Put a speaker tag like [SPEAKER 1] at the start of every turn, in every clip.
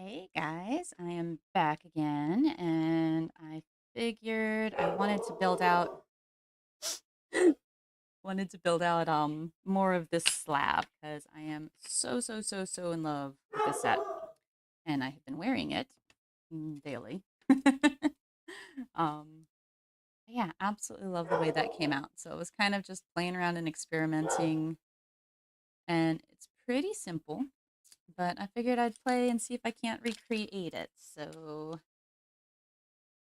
[SPEAKER 1] Hey guys, I am back again, and I figured I wanted to build out more of this slab because I am so in love with this set, and I have been wearing it daily. um, yeah, absolutely love the way that came out. So it was kind of just playing around and experimenting, and it's pretty simple, but I figured I'd play and see if I can't recreate it. So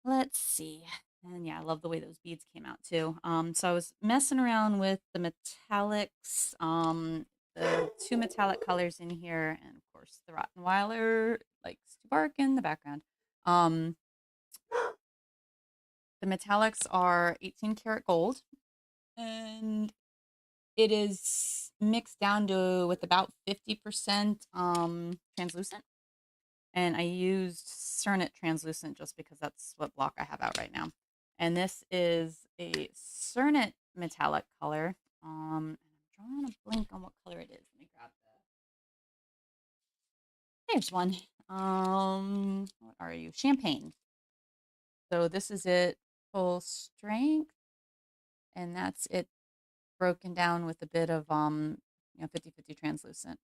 [SPEAKER 1] let's see. And yeah, I love the way those beads came out too. So I was messing around with the metallics, the two metallic colors in here, and of course the Rottenweiler likes to bark in the background. Um, the metallics are 18 karat gold, and it is mixed down to with about 50% translucent. And I used Cernet translucent just because that's what block I have out right now. And this is a Cernet metallic color. I'm drawing a blank on what color it is. Let me grab there's one. What are you? Champagne. So this is it full strength, and that's it broken down with a bit of 50/50 translucent.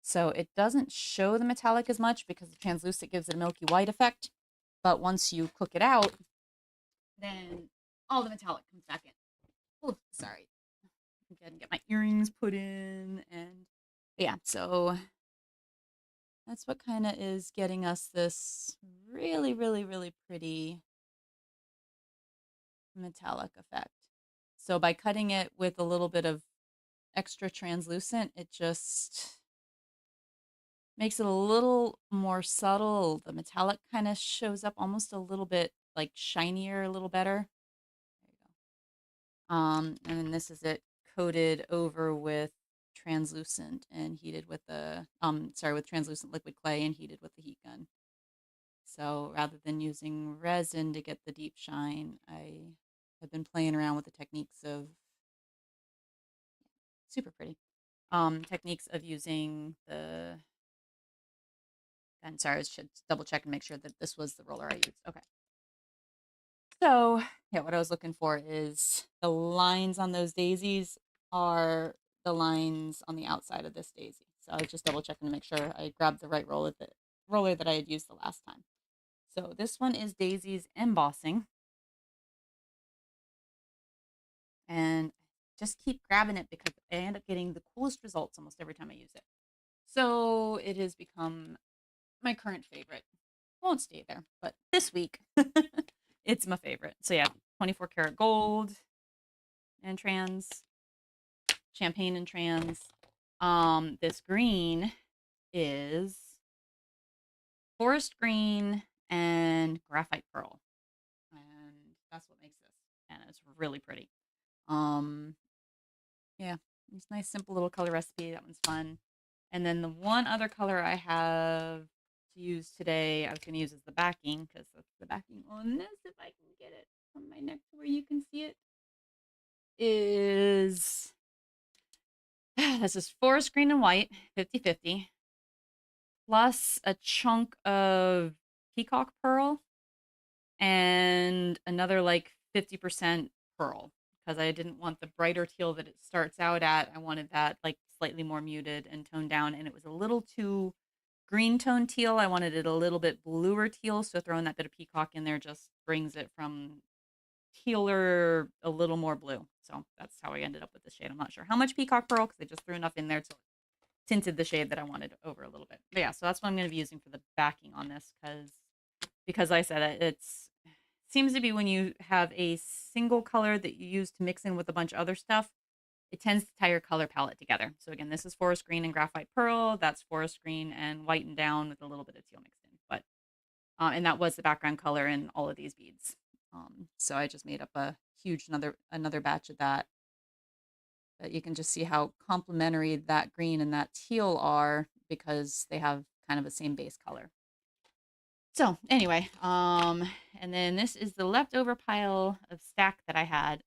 [SPEAKER 1] So it doesn't show the metallic as much because the translucent gives it a milky white effect. But once you cook it out, then all the metallic comes back in. Oh, sorry. Again, get my earrings put in. And yeah, so that's what kind of is getting us this really pretty metallic effect. So by cutting it with a little bit of extra translucent, it just makes it a little more subtle. The metallic kind of shows up almost a little bit like shinier, a little better. There you go. And then this is it coated over with translucent and heated with the with translucent liquid clay and heated with the heat gun. So rather than using resin to get the deep shine, I have been playing around with the techniques of super pretty techniques of using the. And sorry, I should double check and make sure that this was the roller I used. Okay. So, yeah, what I was looking for is the lines on those daisies are the lines on the outside of this daisy. So I was just double checking to make sure I grabbed the right roller that I had used the last time. So this one is Daisy's embossing, and just keep grabbing it because I end up getting the coolest results almost every time I use it. So it has become my current favorite. Won't stay there, but this week it's my favorite. So yeah, 24 karat gold and trans, champagne and trans. This green is forest green and graphite pearl, and that's what makes this. And it's really pretty. Um, yeah, it's a nice, simple little color recipe. That one's fun. And then the one other color I have to use today, I was going to use as the backing because that's the backing on this. If I can get it from my neck to where you can see it, is this is forest green and white, 50/50, plus a chunk of peacock pearl and another like 50% pearl because I didn't want the brighter teal that it starts out at. I wanted that like slightly more muted and toned down, and it was a little too green tone teal. I wanted it a little bit bluer teal, so throwing that bit of peacock in there just brings it from tealer a little more blue. So that's how I ended up with the shade. I'm not sure how much peacock pearl because I just threw enough in there to tinted the shade that I wanted over a little bit. But yeah, so that's what I'm going to be using for the backing on this because I said it, it's seems to be when you have a single color that you use to mix in with a bunch of other stuff, it tends to tie your color palette together. So again, this is forest green and graphite pearl. That's forest green and whitened down with a little bit of teal mixed in. But and that was the background color in all of these beads. So I just made up a huge another batch of that. But you can just see how complementary that green and that teal are because they have kind of the same base color. So anyway, and then this is the leftover pile of stack that I had.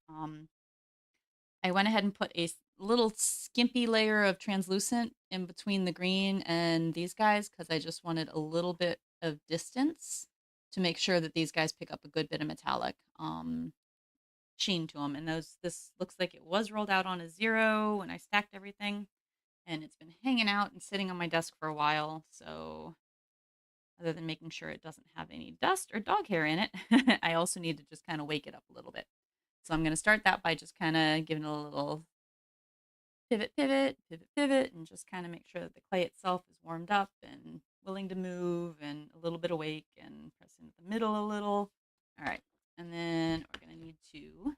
[SPEAKER 1] I went ahead and put a little skimpy layer of translucent in between the green and these guys because I just wanted a little bit of distance to make sure that these guys pick up a good bit of metallic sheen to them. And this looks like it was rolled out on a 0 when I stacked everything, and it's been hanging out and sitting on my desk for a while. So other than making sure it doesn't have any dust or dog hair in it, I also need to just kind of wake it up a little bit. So I'm going to start that by just kind of giving it a little pivot, pivot, pivot, pivot, and just kind of make sure that the clay itself is warmed up and willing to move and a little bit awake, and press into the middle a little. All right. And then we're going to need to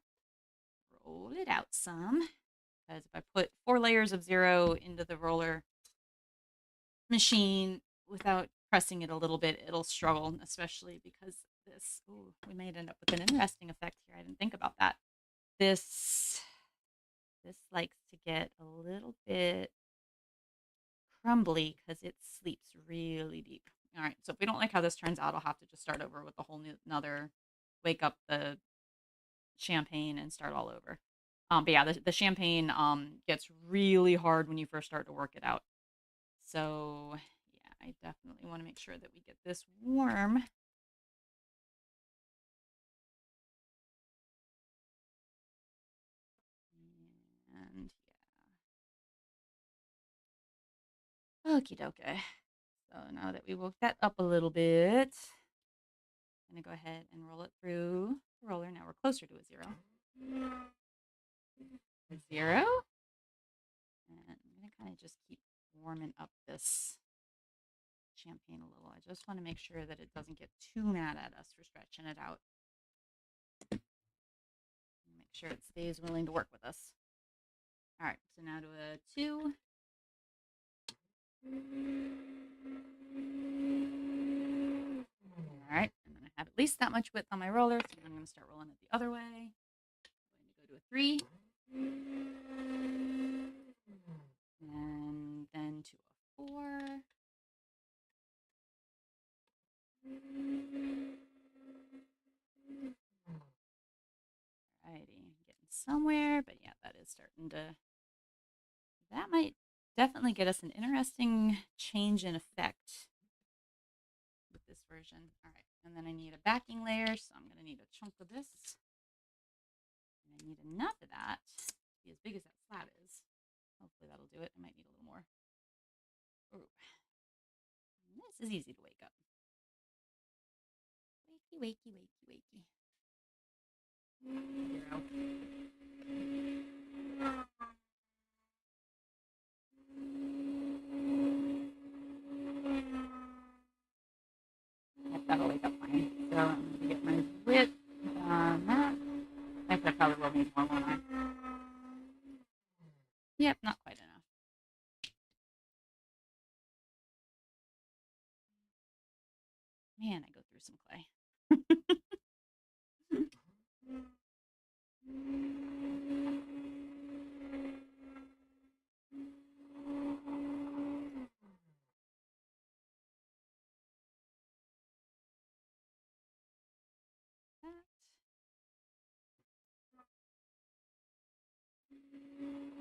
[SPEAKER 1] roll it out some, because if I put 4 layers of 0 into the roller machine without pressing it a little bit, it'll struggle, especially because this, ooh, we might end up with an interesting effect here. I didn't think about that. This likes to get a little bit crumbly because it sleeps really deep. All right, so if we don't like how this turns out, I'll have to just start over with a whole new another, wake up the champagne and start all over. But yeah, the champagne gets really hard when you first start to work it out. So yeah, I definitely want to make sure that we get this warm. And yeah, okie dokie. So now that we woke that up a little bit, I'm gonna go ahead and roll it through the roller. Now we're closer to a 0. A 0. And I'm gonna kind of just keep warming up this champagne a little. I just want to make sure that it doesn't get too mad at us for stretching it out. Make sure it stays willing to work with us. All right, so now to a 2. All right, and then I have at least that much width on my roller, so I'm going to start rolling it the other way. I'm going to go to a 3. And then to a 4. Alrighty, getting somewhere, but yeah, that is starting to. That might definitely get us an interesting change in effect with this version. All right, and then I need a backing layer, so I'm going to need a chunk of this. And I need enough of that to be as big as that slab is. Hopefully that'll do it. I might need a little more. Ooh. This is easy to wake up. Wakey, wakey, wakey, wakey. 0. Yep, that'll wake up fine. So I'm going to get my width on that. I think I probably will need more, won't I? Yep, not quite enough. Man, I go through some clay.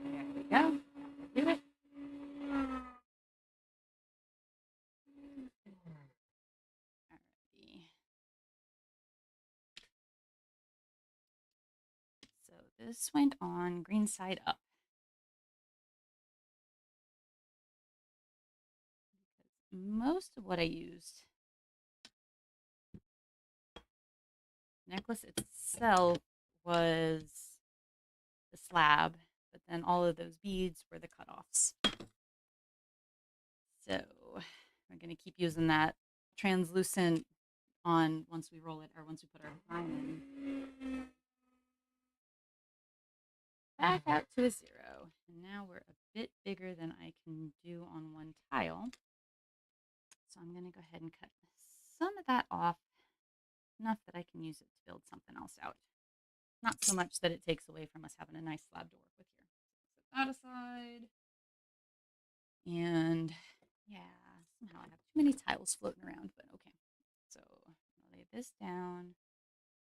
[SPEAKER 1] There we go. Do it. Alrighty. So this went on green side up. Most of what I used, necklace itself, was the slab, but then all of those beads were the cutoffs. So we're going to keep using that translucent on once we roll it, or once we put our line in. Back out to a 0. And now we're a bit bigger than I can do on one tile. So I'm going to go ahead and cut some of that off, enough that I can use it to build something else out. Not so much that it takes away from us having a nice slab to work with here. Set that aside. And yeah, somehow I have too many tiles floating around, but okay. So I'll lay this down.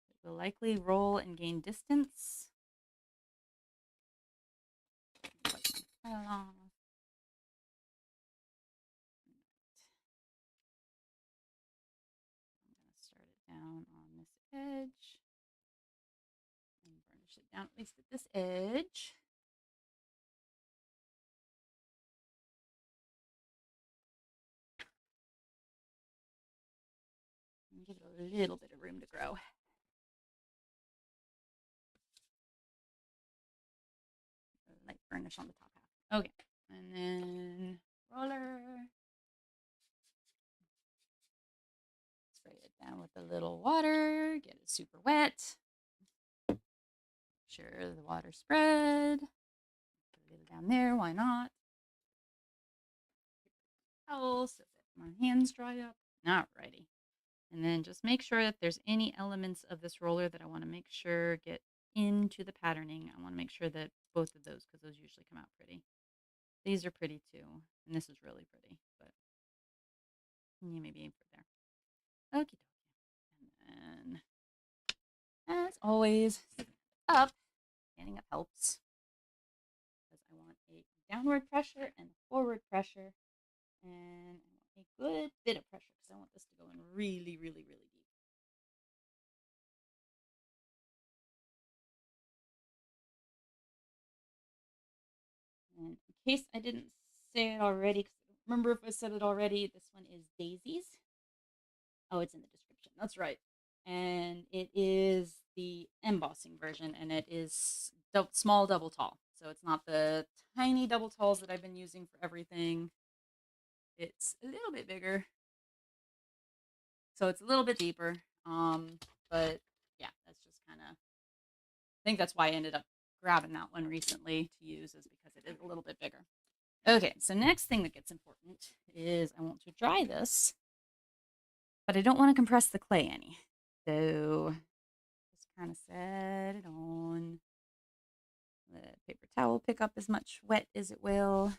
[SPEAKER 1] It will likely roll and gain distance. Put right along. I'm going to start it down on this edge and burnish it down at least at this edge. And give it a little bit of room to grow. Light burnish on the top half. Okay, and then roller. Spray it down with a little water. Get it super wet. Sure the water spread. Put it down there. Why not? Towel so that my hands dry up. Alrighty. And then just make sure that there's any elements of this roller that I want to make sure get into the patterning. I want to make sure that both of those, because those usually come out pretty. These are pretty too. And this is really pretty, but you maybe aim for there. Okie dokie. And then, as always, up. Standing up helps. Because I want a downward pressure and a forward pressure. And I want a good bit of pressure because I want this to go in really, really, really deep. And in case I didn't say it already, because I don't remember if I said it already, this one is Daisies. Oh, it's in the description. That's right. And it is the embossing version, and it is small double tall. So it's not the tiny double talls that I've been using for everything. It's a little bit bigger. So it's a little bit deeper. But yeah, that's just kind of, I think that's why I ended up grabbing that one recently to use, is because it is a little bit bigger. Okay, so next thing that gets important is I want to dry this, but I don't want to compress the clay any. So just kind of set it on. Let paper towel pick up as much wet as it will,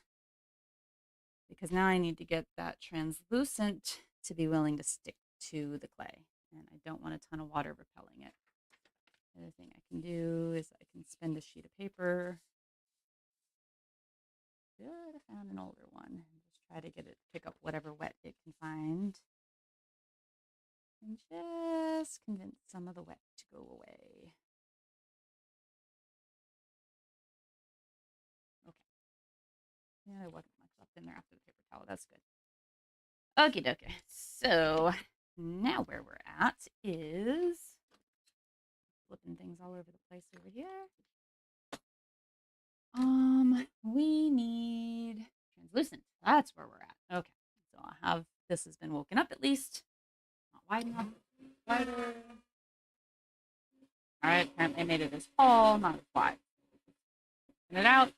[SPEAKER 1] because now I need to get that translucent to be willing to stick to the clay, and I don't want a ton of water repelling it. The other thing I can do is I can spend a sheet of paper. Good, I found an older one. And just try to get it to pick up whatever wet it can find. And just convince some of the wet to go away. Okay. Yeah, there wasn't much left in there after the paper towel. That's good. Okie dokie. So now where we're at is flipping things all over the place over here. We need translucent. That's where we're at. Okay. So I'll have this has been woken up at least. Not wide enough. Wider. All right. Apparently I made it as tall, not as wide. Get it out.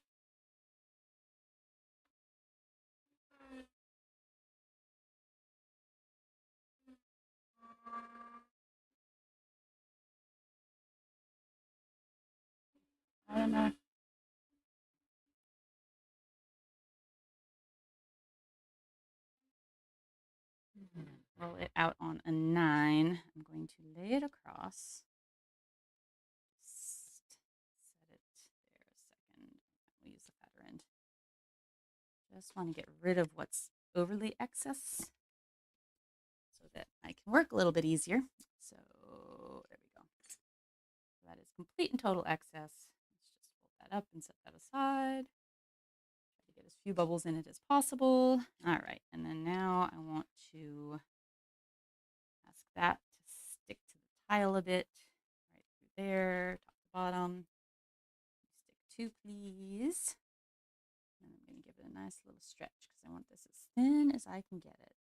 [SPEAKER 1] I don't know. Roll it out on a 9. I'm going to lay it across. Just set it there a second. We'll use the fatter end. Just want to get rid of what's overly excess so that I can work a little bit easier. So there we go. So that is complete and total excess. Let's just fold that up and set that aside. Try to get as few bubbles in it as possible. All right, and then now I want to ask that to stick to the tile a bit, right through there, top to bottom. Stick two, please. And I'm going to give it a nice little stretch because I want this as thin as I can get it.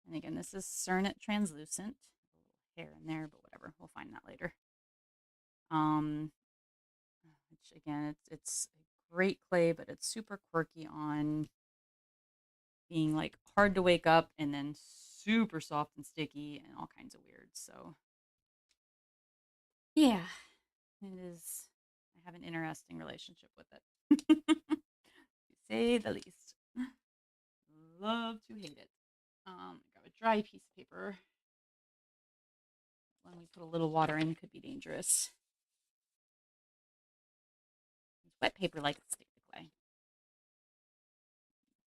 [SPEAKER 1] And again, this is Cernet translucent. A little hair in there, but whatever. We'll find that later. Which again, it's a great clay, but it's super quirky on being like hard to wake up and then super soft and sticky and all kinds of weird. So yeah, it is. I have an interesting relationship with it, to say the least. Love to hate it. Grab a dry piece of paper. When we put a little water in, could be dangerous. wet paper like to stick to clay.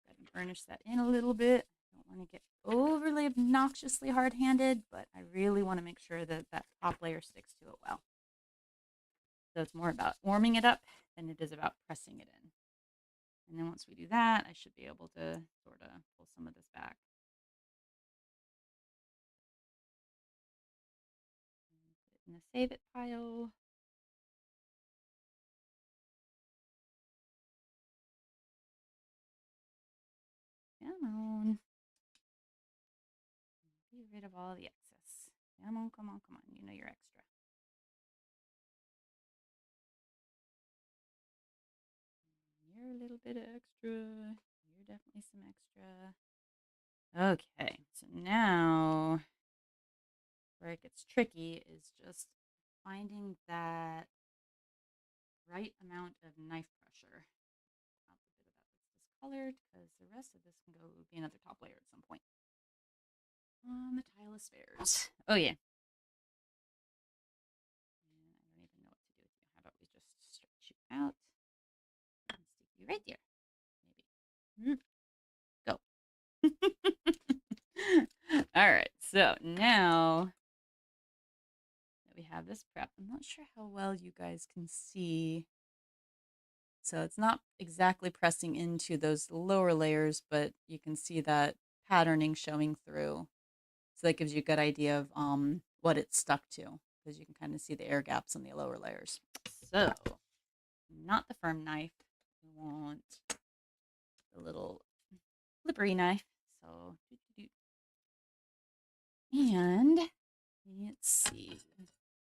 [SPEAKER 1] Go ahead and burnish that in a little bit. Don't want to get overly obnoxiously hard-handed, but I really want to make sure that that top layer sticks to it well. So it's more about warming it up than it is about pressing it in. And then once we do that, I should be able to sort of pull some of this back. Put it in the save it pile. Come on. Get rid of all the excess. Come on, come on, come on. You know you're extra. You're a little bit extra. You're definitely some extra. Okay, so now where it gets tricky is just finding that right amount of knife pressure. Out the bit of that that's discolored because the rest of this can go be another top layer at some point. On the tile of spares. Oh yeah. And I don't even know what to do with you. How about we just stretch you out and stick you right there? Maybe. Go. All right. So now that we have this prep, I'm not sure how well you guys can see. So it's not exactly pressing into those lower layers, but you can see that patterning showing through. So that gives you a good idea of what it's stuck to, because you can kind of see the air gaps in the lower layers. So not the firm knife. We want the little slippery knife. So, and let's see.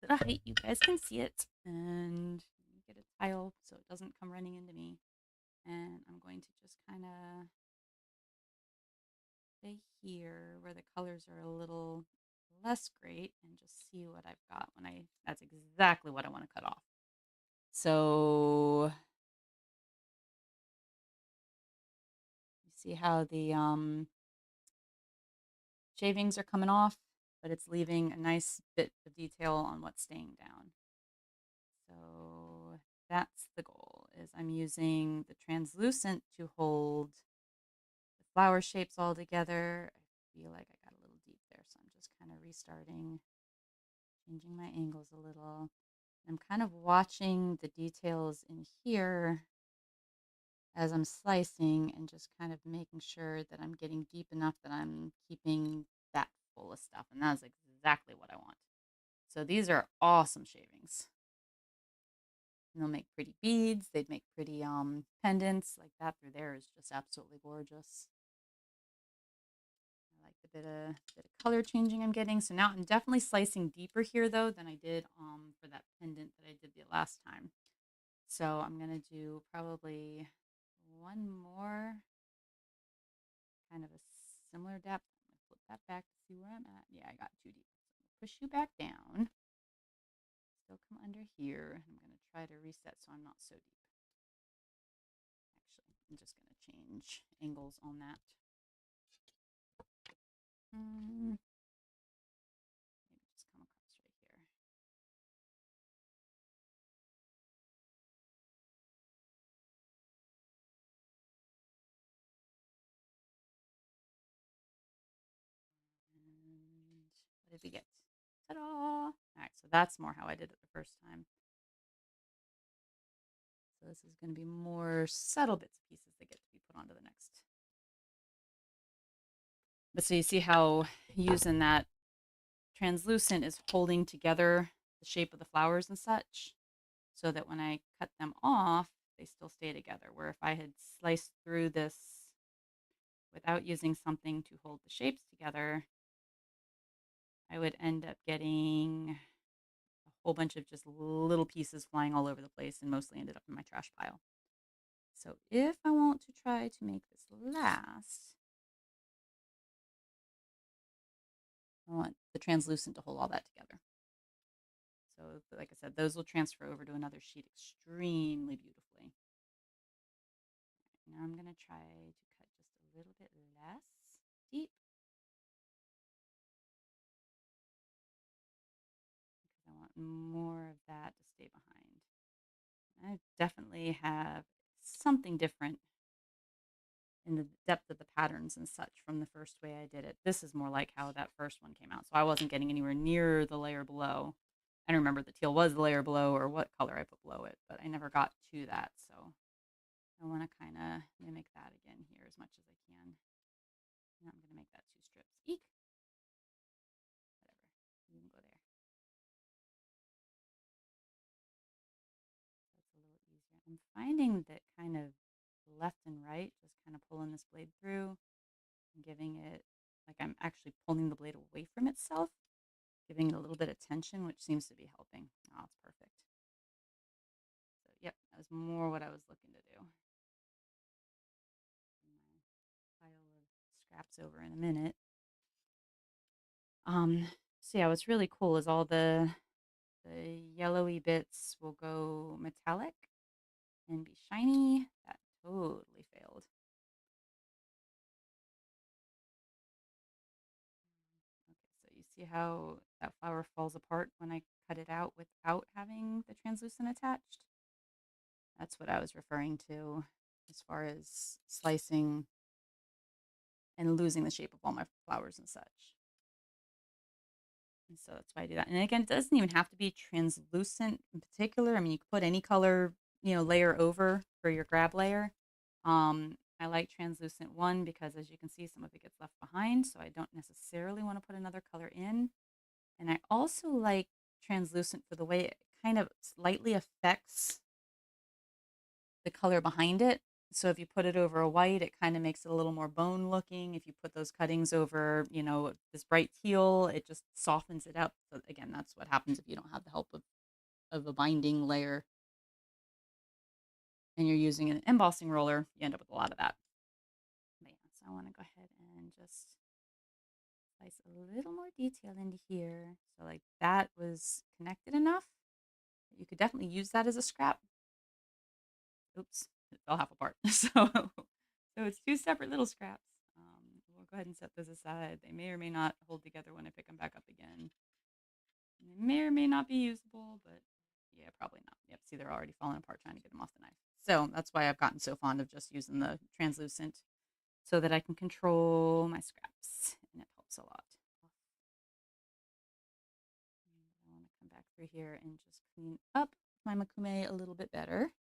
[SPEAKER 1] At a height you guys can see it, and get a tile so it doesn't come running into me. And I'm going to just kind of stay here where the colors are a little less great and just see what I've got when that's exactly what I want to cut off. So you see how the shavings are coming off, but it's leaving a nice bit of detail on what's staying down. So that's the goal, is I'm using the translucent to hold the flower shapes all together. I feel like I got a little deep there, so I'm just kind of restarting, changing my angles a little. I'm kind of watching the details in here as I'm slicing and just kind of making sure that I'm getting deep enough that I'm keeping that full of stuff. And that's exactly what I want. So these are awesome shavings. And they'll make pretty beads. They'd make pretty pendants like that through there is just absolutely gorgeous. I like the bit of color changing I'm getting. So now I'm definitely slicing deeper here though than I did for that pendant that I did the last time. So I'm gonna do probably one more kind of a similar depth. I'm gonna flip that back to see where I'm at. Yeah, I got too deep. So I'm gonna push you back down. Still come under here. I'm gonna try to reset so I'm not so deep. Actually, I'm just gonna change angles on that. Maybe just come across right here. And what did we get? Ta-da! All right, so that's more how I did it the first time. So this is going to be more subtle bits and pieces that get to be put onto the next. But so you see how using that translucent is holding together the shape of the flowers and such, so that when I cut them off, they still stay together. Where if I had sliced through this without using something to hold the shapes together, I would end up getting a whole bunch of just little pieces flying all over the place and mostly ended up in my trash pile. So if I want to try to make this last, I want the translucent to hold all that together. So like I said, those will transfer over to another sheet extremely beautifully. Now I'm going to try to cut just a little bit less deep because I want more of that to stay behind. I definitely have something different in the depth of the patterns and such from the first way I did it. This is more like how that first one came out. So I wasn't getting anywhere near the layer below. I don't remember if the teal was the layer below or what color I put below it, but I never got to that. So I want to kind of mimic that again here as much as I can. And I'm going to make that two strips. Eek. Whatever. You can go there. That's a little easier. I'm finding that kind of left and right, just kind of pulling this blade through and giving it, like I'm actually pulling the blade away from itself, giving it a little bit of tension, which seems to be helping. Oh, it's perfect. So, yep, that was more what I was looking to do. My pile of scraps over in a minute. So yeah, what's really cool is all the yellowy bits will go metallic and be shiny. That totally failed. Okay, so you see how that flower falls apart when I cut it out without having the translucent attached? That's what I was referring to as far as slicing and losing the shape of all my flowers and such. And so that's why I do that. And again, it doesn't even have to be translucent in particular. I mean, you could put any color, layer over for your grab layer. I like translucent one because as you can see, some of it gets left behind. So I don't necessarily want to put another color in. And I also like translucent for the way it kind of slightly affects the color behind it. So if you put it over a white, it kind of makes it a little more bone looking. If you put those cuttings over, this bright teal, it just softens it up. So again, that's what happens if you don't have the help of a binding layer and you're using an embossing roller, you end up with a lot of that. But yeah, so I want to go ahead and just slice a little more detail into here. So like that was connected enough. You could definitely use that as a scrap. Oops, it fell half apart. So it's two separate little scraps. We'll go ahead and set those aside. They may or may not hold together when I pick them back up again. They may or may not be usable, but yeah, probably not. Yep, see, they're already falling apart trying to get them off the knife. So that's why I've gotten so fond of just using the translucent so that I can control my scraps, and it helps a lot. I want to come back through here and just clean up my makume a little bit better,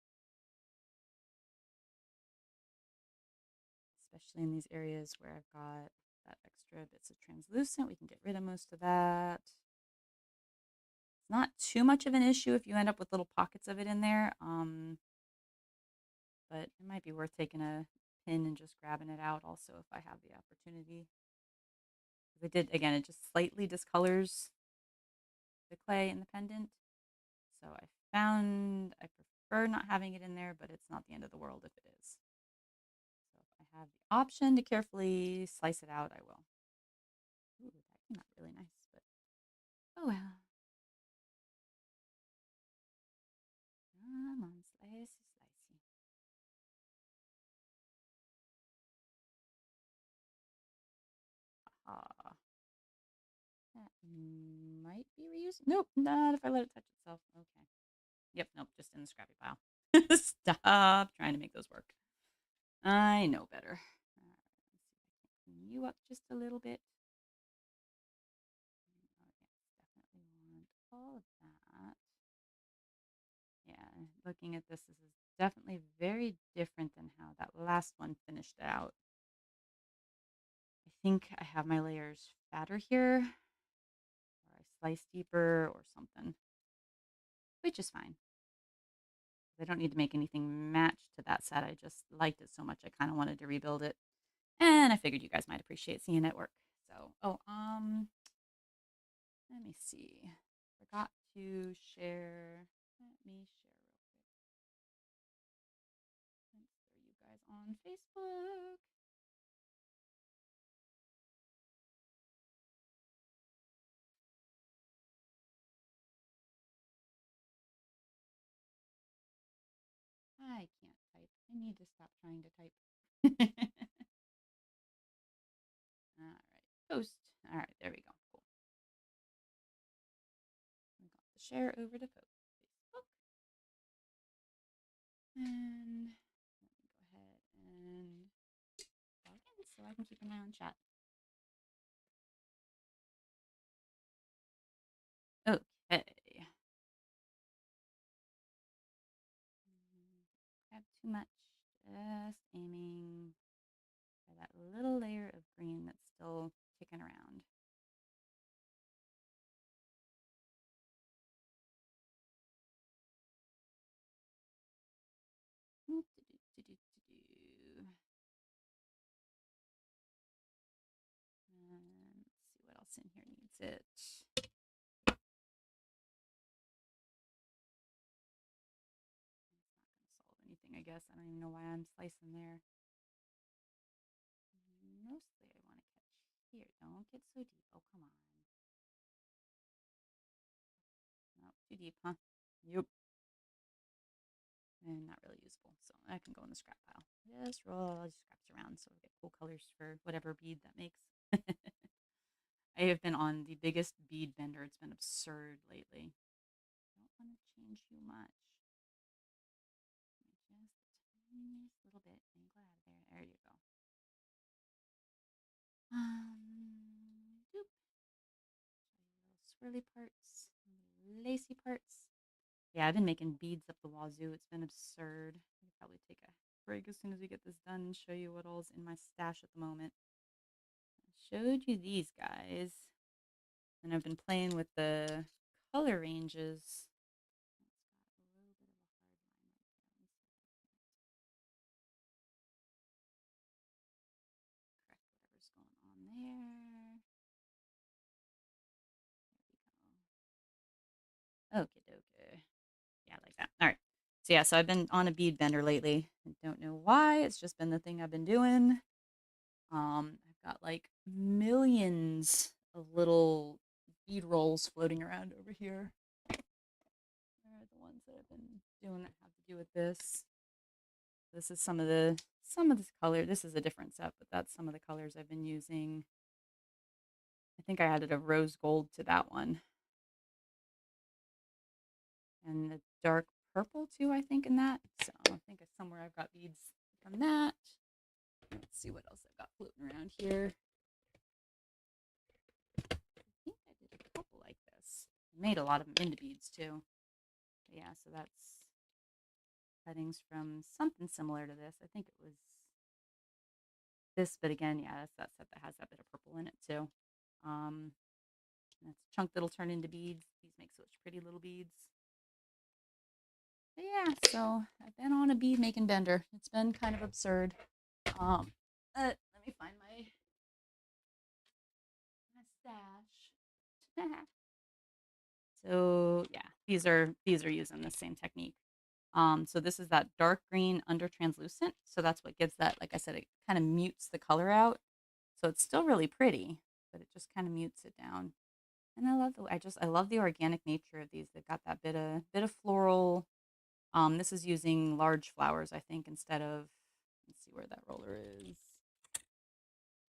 [SPEAKER 1] especially in these areas where I've got that extra bits of translucent. We can get rid of most of that. It's not too much of an issue if you end up with little pockets of it in there, but it might be worth taking a pin and just grabbing it out also if I have the opportunity. If it did, again, it just slightly discolors the clay in the pendant. So I found I prefer not having it in there, but it's not the end of the world if it is. So if I have the option to carefully slice it out, I will. Ooh, that came out really nice, but oh well. Come on, slicey, slicey. Ah, that might be reused. Nope, not if I let it touch itself. Okay. Yep, nope, just in the scrappy pile. Stop trying to make those work. I know better. All right, let's see if I can clean you up just a little bit. Oh, yes, definitely want all of that. Yeah, looking at this is definitely very different than how that last one finished out. I think I have my layers fatter here, or I slice deeper or something, which is fine. I don't need to make anything match to that set. I just liked it so much. I kind of wanted to rebuild it. And I figured you guys might appreciate seeing it work. So, let me see. Forgot to share. Let me share real quick. Thanks for you guys on Facebook. I can't type. I need to stop trying to type. All right. Post. All right. There we go. Cool. We got the share over to Facebook. And let me go ahead and log in so I can keep an eye on chat. Okay. Grab too much. Just aiming for that little layer of green that's still kicking around. Let's see what else in here needs it. It's not going to solve anything, I guess. I don't even know why I'm slicing there. Mostly I want to catch here. Don't get so deep. Oh, come on. No, too deep, huh? Yep. And not really useful. So that can go in the scrap pile. Just roll all these scraps around so we get cool colors for whatever bead that makes. I have been on the biggest bead bender. It's been absurd lately. Don't want to change too much. Just the tiniest little bit. Angle out of there. There you go. Doop. Little swirly parts, little lacy parts. Yeah, I've been making beads up the wazoo. It's been absurd. I'll probably take a break as soon as we get this done and show you what all's in my stash at the moment. I showed you these guys, and I've been playing with the color ranges. It's got a little bit of a hard line right there. Let me see if I can correct whatever's going on there. There we go. Okie dokie. Yeah, like that. All right. So yeah, so I've been on a bead bender lately. I don't know why. It's just been the thing I've been doing. I've got like millions of little bead rolls floating around over here. They're the ones that I've been doing that have to do with this. This is some of this color. This is a different set, but that's some of the colors I've been using. I think I added a rose gold to that one. And the dark purple too, I think, in that. So I think somewhere I've got beads from that. Let's see what else I've got floating around here. I think I did a couple like this. I made a lot of them into beads too. But yeah, so that's cuttings from something similar to this. I think it was this, but again, yeah, that's that set that has that bit of purple in it too. That's a chunk that'll turn into beads. These make such pretty little beads. But yeah, so I've been on a bead making bender. It's been kind of absurd. Let me find my stash. So yeah, these are using the same technique. So this is that dark green under translucent. So that's what gives that, like I said, it kind of mutes the color out. So it's still really pretty, but it just kind of mutes it down. And I love the organic nature of these. They've got that bit of floral. This is using large flowers, I think, instead of, let's see where that roller is.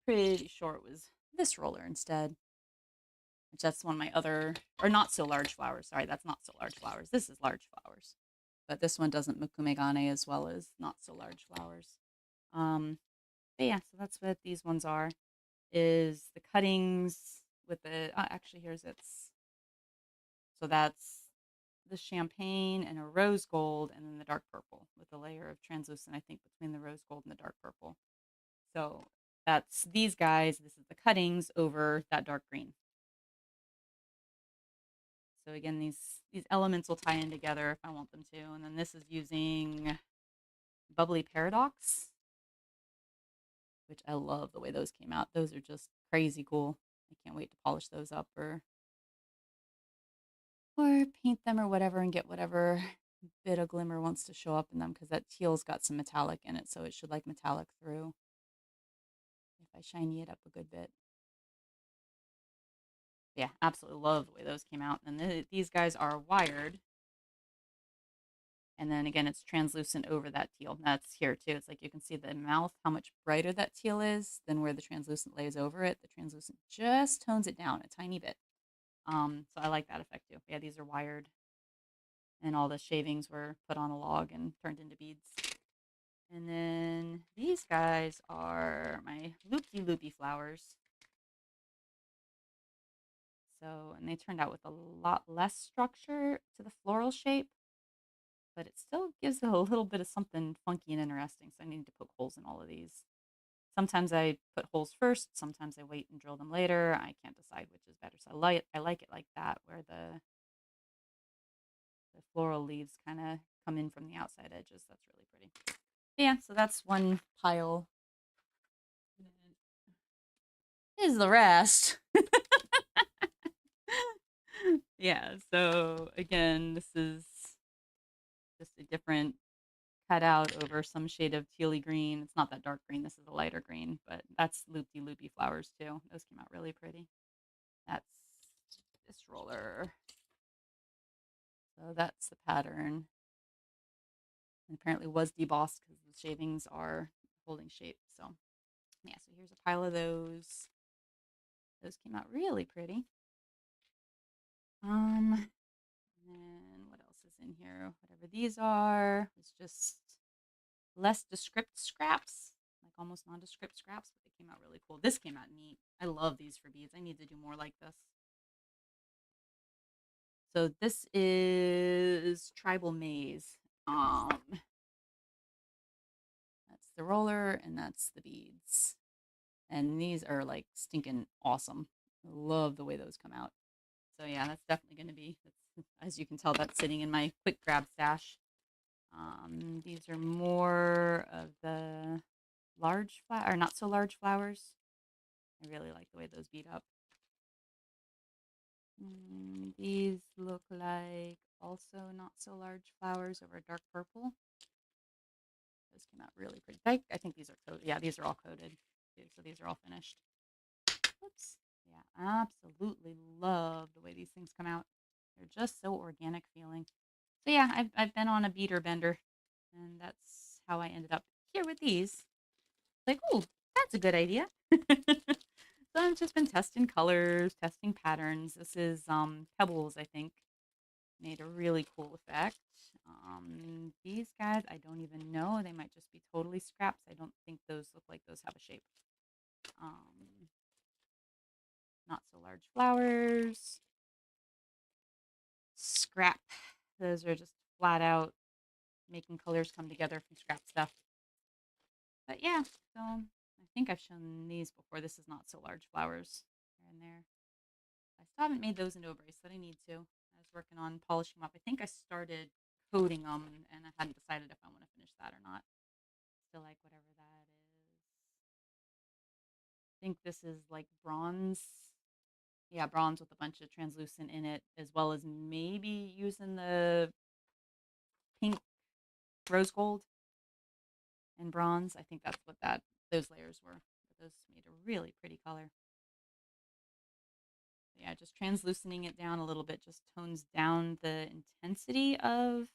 [SPEAKER 1] Pretty sure it was this roller instead. Which that's one of my other, or not so large flowers. Sorry, that's not so large flowers. This is large flowers. But this one doesn't mukumegane as well as not so large flowers. But yeah, so that's what these ones are. Is the cuttings with the actually here's its. So that's the champagne and a rose gold, and then the dark purple with a layer of translucent. I think between the rose gold and the dark purple. So that's these guys. This is the cuttings over that dark green. So again, these elements will tie in together if I want them to. And then this is using Bubbly Paradox, which I love the way those came out. Those are just crazy cool. I can't wait to polish those up or paint them or whatever and get whatever bit of glimmer wants to show up in them because that teal's got some metallic in it, so it should like metallic through if I shiny it up a good bit. Yeah, absolutely love the way those came out. And these guys are wired. And then again, it's translucent over that teal. That's here too. It's like you can see the mouth, how much brighter that teal is than where the translucent lays over it. The translucent just tones it down a tiny bit. So I like that effect too. Yeah, these are wired. and all the shavings were put on a log and turned into beads. And then these guys are my loopy flowers. So, and they turned out with a lot less structure to the floral shape, but it still gives it a little bit of something funky and interesting. So I need to poke holes in all of these. Sometimes I put holes first, sometimes I wait and drill them later. I can't decide which is better. So I like it like that, where the floral leaves kind of come in from the outside edges. That's really pretty. Yeah, so that's one pile. Is the rest. Yeah, so again, this is just a different cutout over some shade of tealy green. It's not that dark green. This is a lighter green, but that's loopy flowers too. Those came out really pretty. That's this roller. So that's the pattern. And apparently was debossed because the shavings are holding shape. So yeah, so here's a pile of those. Those came out really pretty. And then what else is in here? Whatever these are, it's just less descript scraps, like almost nondescript scraps, but they came out really cool. This came out neat. I love these for beads. I need to do more like this. So this is Tribal Maze. That's the roller and that's the beads. And these are like stinking awesome. I love the way those come out. So yeah, that's definitely going to be, as you can tell, that's sitting in my quick grab stash. These are more of the large flower or not so large flowers. I really like the way those beat up. These look like also not so large flowers over dark purple. Those came out really pretty. I think these are coated. Yeah, these are all coated. So these are all finished. Whoops. Yeah, absolutely love the way these things come out. They're just so organic feeling. So yeah, I've been on a beater bender, and that's how I ended up here with these. Like, oh, that's a good idea. So I've just been testing colors, testing patterns. This is Pebbles, I think. Made a really cool effect. These guys, I don't even know. They might just be totally scraps. I don't think those look like those have a shape. Um, Not so large flowers. Scrap. Those are just flat out making colors come together from scrap stuff. But yeah, so I think I've shown these before. This is not so large flowers. They're in there. I still haven't made those into a bracelet. I need to. I was working on polishing them up. I think I started coating them, and I hadn't decided if I want to finish that or not. Still like whatever that is. I think this is like bronze. Yeah, bronze with a bunch of translucent in it, as well as maybe using the pink rose gold and bronze. I think that's what that those layers were. But those made a really pretty color. Yeah, just translucening it down a little bit just tones down the intensity of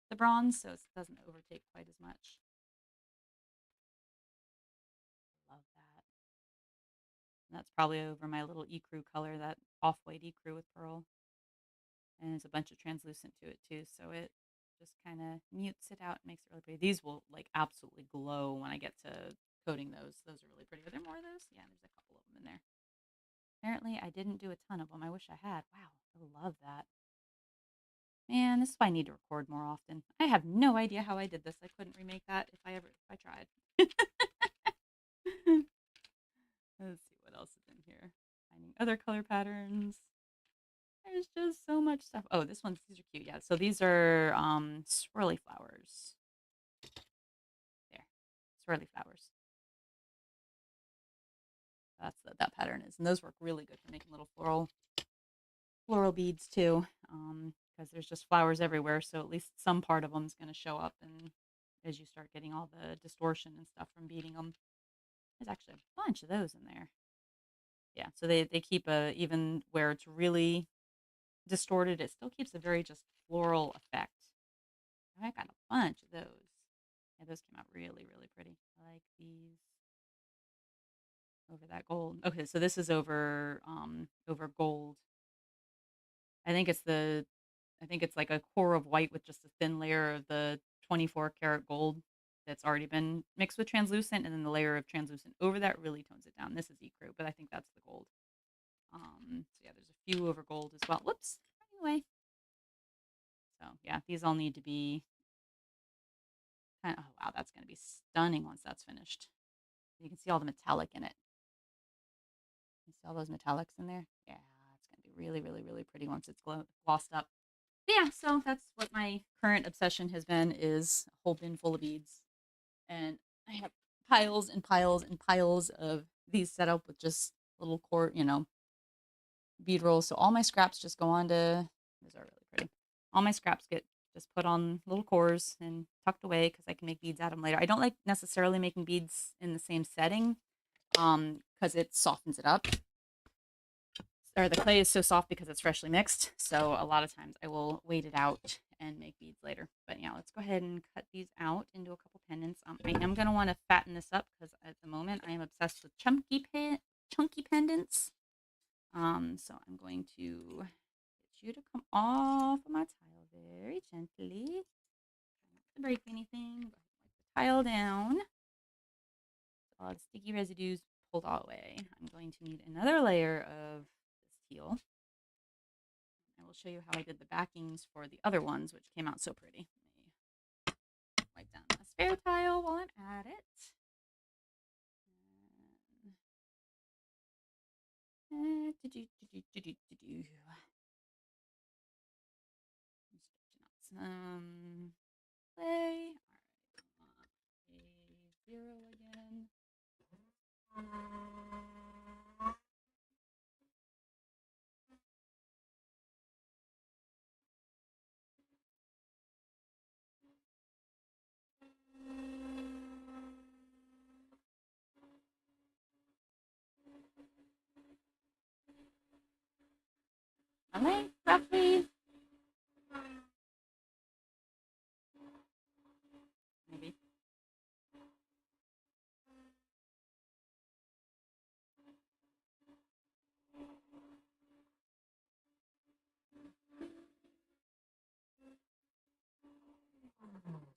[SPEAKER 1] the bronze so it doesn't overtake quite as much. Love that. And that's probably over my little ecru color, that off-white ecru with pearl. And there's a bunch of translucent to it too, so it just kind of mutes it out and makes it really pretty. These will like absolutely glow when I get to coating those. Those are really pretty. Are there more of those? Yeah, there's a couple of them in there. Apparently, I didn't do a ton of them. I wish I had. Wow, I love that. Man, this is why I need to record more often. I have no idea how I did this. I couldn't remake that if I tried. Let's see what else is in here. Finding other color patterns. There's just so much stuff. Oh, these are cute. Yeah, so these are swirly flowers. There, swirly flowers. That's what that pattern is, and those work really good for making little floral beads too. Because there's just flowers everywhere, so at least some part of them is going to show up, and as you start getting all the distortion and stuff from beating them, there's actually a bunch of those in there. Yeah, so they keep a even where it's really distorted, it still keeps a very just floral effect. I got a bunch of those. Yeah, those came out really pretty. I like these over that gold. Okay, so this is over over gold. I think it's the I think it's like a core of white with just a thin layer of the 24 karat gold that's already been mixed with translucent, and then the layer of translucent over that really tones it down. This is ecru, but I think that's the gold. So yeah, there's a few over gold as well. Whoops. Anyway, so yeah, these all need to be kind of, oh wow, that's going to be stunning once that's finished. You can see all the metallic in it. You see all those metallics in there? Yeah, it's going to be really, really, really pretty once it's glossed up. But yeah, so that's what my current obsession has been, is a whole bin full of beads. And I have piles and piles and piles of these set up with just little core, bead rolls. So all my scraps just go on to, these are really pretty. All my scraps get just put on little cores and tucked away because I can make beads out of them later. I don't like necessarily making beads in the same setting because it softens it up. Or the clay is so soft because it's freshly mixed. So a lot of times I will wait it out and make beads later. But yeah, let's go ahead and cut these out into a couple pendants. I am going to want to fatten this up because at the moment I am obsessed with chunky pendants. So I'm going to get you to come off of my tile very gently. Try not to break anything. Go ahead and wipe the tile down. All the sticky residues pulled all away. I'm going to need another layer of this teal. I will show you how I did the backings for the other ones, which came out so pretty. Let me wipe down my spare tile while I'm at it. And, some clay. All right, a 0 again. Okay, roughly. Maybe.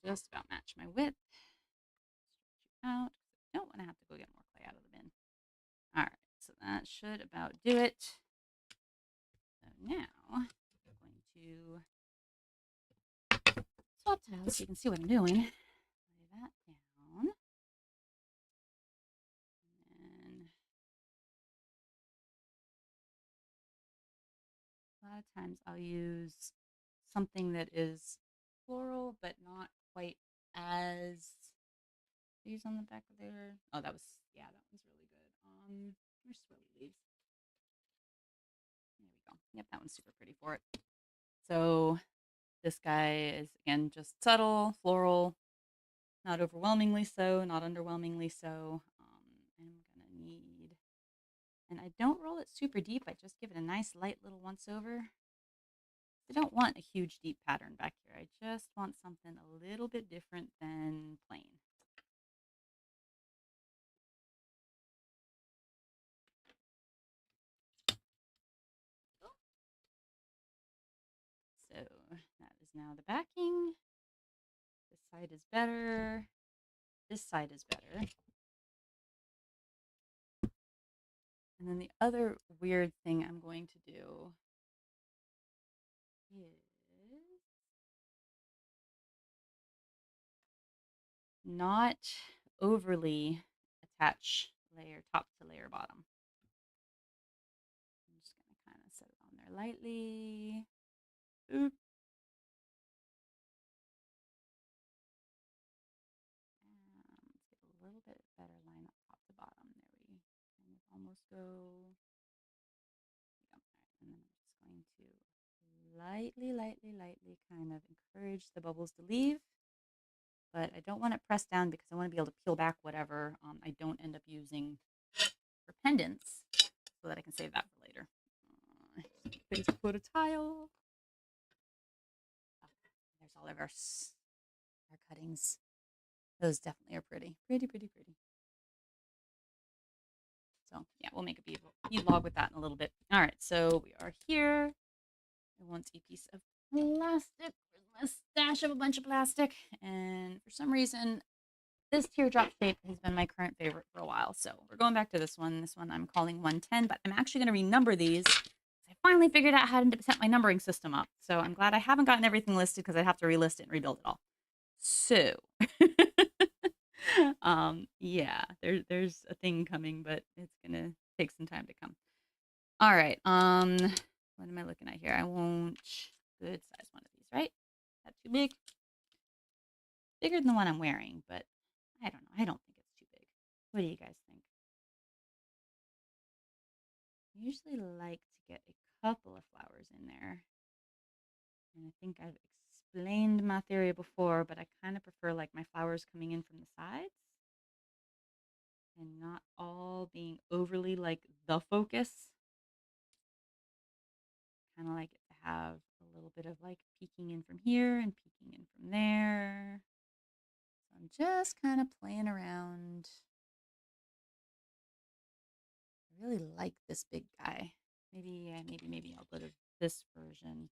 [SPEAKER 1] Just about match my width. Stretch you out. I don't want to have to go get more clay out of the bin. All right, so that should about do it. So now I'm going to swap tiles so you can see what I'm doing. Lay that down. And a lot of times I'll use something that is floral but not quite as, these on the back of there. Oh, that was, yeah, that one's really good. Where's swirly leaves? There we go. Yep, that one's super pretty for it. So this guy is, again, just subtle, floral, not overwhelmingly so, not underwhelmingly so. I'm going to need, and I don't roll it super deep. I just give it a nice light little once over. I don't want a huge deep pattern back here. I just want something a little bit different than plain. So that is now the backing. This side is better. This side is better. And then the other weird thing I'm going to do is not overly attach layer top to layer bottom. I'm just going to kind of set it on there lightly. Oop. Let's get a little bit better line up top to bottom. There we kind of almost go. All right, and then I'm just going to lightly, lightly, lightly kind of encourage the bubbles to leave. But I don't want it pressed down because I want to be able to peel back whatever I don't end up using for pendants so that I can save that for later. Base coat of tile. Oh, there's all of our cuttings. Those definitely are pretty. Pretty, pretty, pretty. So yeah, we'll make a bead log with that in a little bit. All right, so we are here. I want a piece of plastic. Where's my stash of a bunch of plastic? And for some reason, this teardrop shape has been my current favorite for a while. So we're going back to this one. This one I'm calling 110, but I'm actually going to renumber these. I finally figured out how to set my numbering system up. So I'm glad I haven't gotten everything listed because I'd have to relist it and rebuild it all. So, yeah, there's a thing coming, but it's gonna take some time to come. All right. What am I looking at here? I want good size one of these, right? That too big? Bigger than the one I'm wearing, but I don't know. I don't think it's too big. What do you guys think? I usually like to get a couple of flowers in there. And I think I've explained my theory before, but I kind of prefer like my flowers coming in from the sides and not all being overly like the focus. Kind of like it to have a little bit of like peeking in from here and peeking in from there. So I'm just kind of playing around. I really like this big guy. Maybe I'll go to this version.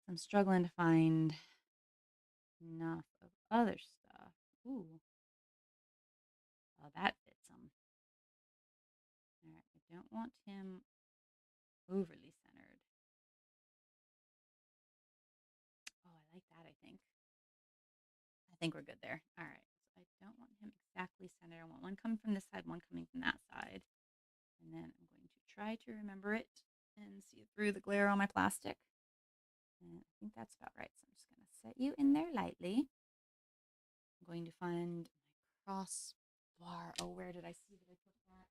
[SPEAKER 1] I'm struggling to find enough of other stuff. Ooh, oh, that fits him. All right, I don't want him overly centered. Oh, I like that, I think. I think we're good there. All right, so I don't want him exactly centered. I want one coming from this side, one coming from that side. And then I'm going to try to remember it and see through the glare on my plastic. And I think that's about right. So I'm just going to set you in there lightly. I'm going to find my crossbar. Oh, where did I see that I put that?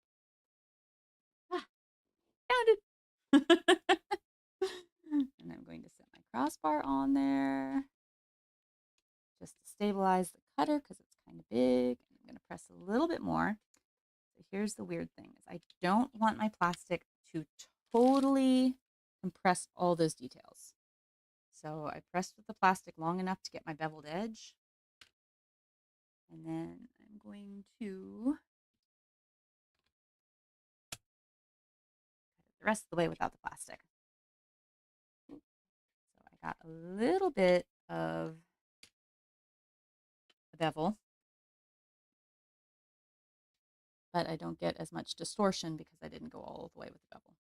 [SPEAKER 1] Ah, found it. And I'm going to set my crossbar on there just to stabilize the cutter because it's kind of big. I'm going to press a little bit more. So here's the weird thing is I don't want my plastic to totally compress all those details. So I pressed with the plastic long enough to get my beveled edge. And then I'm going to cut it the rest of the way without the plastic. So I got a little bit of the bevel, but I don't get as much distortion because I didn't go all the way with the bevel.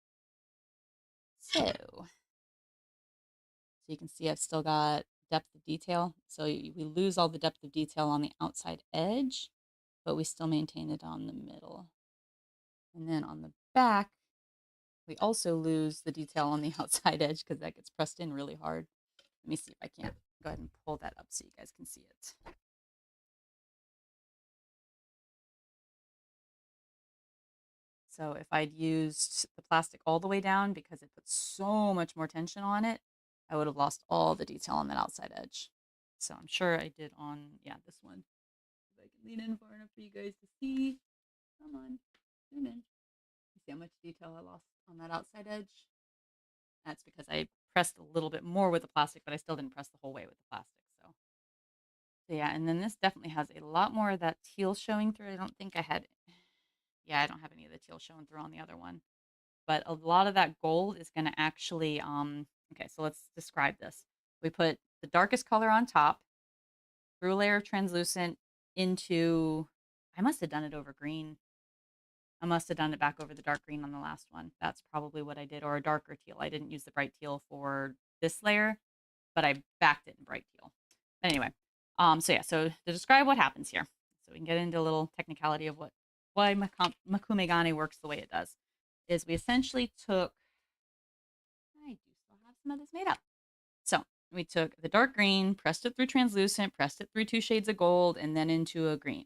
[SPEAKER 1] So you can see I've still got depth of detail. So we lose all the depth of detail on the outside edge, but we still maintain it on the middle. And then on the back, we also lose the detail on the outside edge because that gets pressed in really hard. Let me see if I can't go ahead and pull that up so you guys can see it. So if I'd used the plastic all the way down because it puts so much more tension on it, I would have lost all the detail on that outside edge. So I'm sure I did on, yeah, this one. If I can lean in far enough for you guys to see. Come on, zoom in. You see how much detail I lost on that outside edge? That's because I pressed a little bit more with the plastic, but I still didn't press the whole way with the plastic. So yeah, and then this definitely has a lot more of that teal showing through. I don't think I had, yeah, I don't have any of the teal showing through on the other one. But a lot of that gold is going to actually, okay, so let's describe this. We put the darkest color on top, through a layer of translucent into, I must have done it over green. I must have done it back over the dark green on the last one. That's probably what I did, or a darker teal. I didn't use the bright teal for this layer, but I backed it in bright teal. Anyway, so yeah, so to describe what happens here, so we can get into a little technicality of why Makumegane works the way it does, is we essentially took, I do still have some of this made up. So we took the dark green, pressed it through translucent, pressed it through two shades of gold, and then into a green,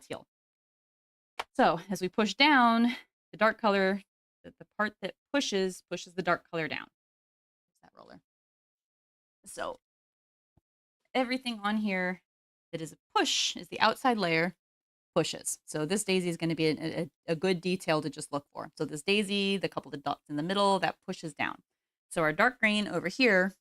[SPEAKER 1] teal. So as we push down, the dark color, the part that pushes the dark color down. There's that roller. So everything on here that is a push is the outside layer pushes. So this daisy is going to be a good detail to just look for. So this daisy, the couple of dots in the middle, that pushes down. So our dark green over here,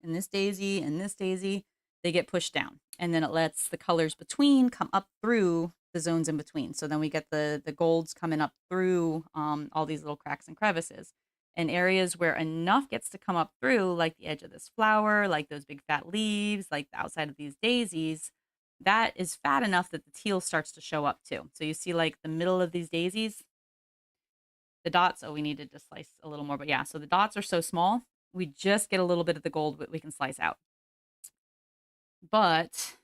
[SPEAKER 1] and this daisy, they get pushed down. And then it lets the colors between come up through the zones in between. So then we get the golds coming up through all these little cracks and crevices. And areas where enough gets to come up through, like the edge of this flower, like those big fat leaves, like the outside of these daisies, that is fat enough that the teal starts to show up too. So you see like the middle of these daisies, the dots, oh, we needed to slice a little more, but yeah, so the dots are so small, we just get a little bit of the gold we can slice out. But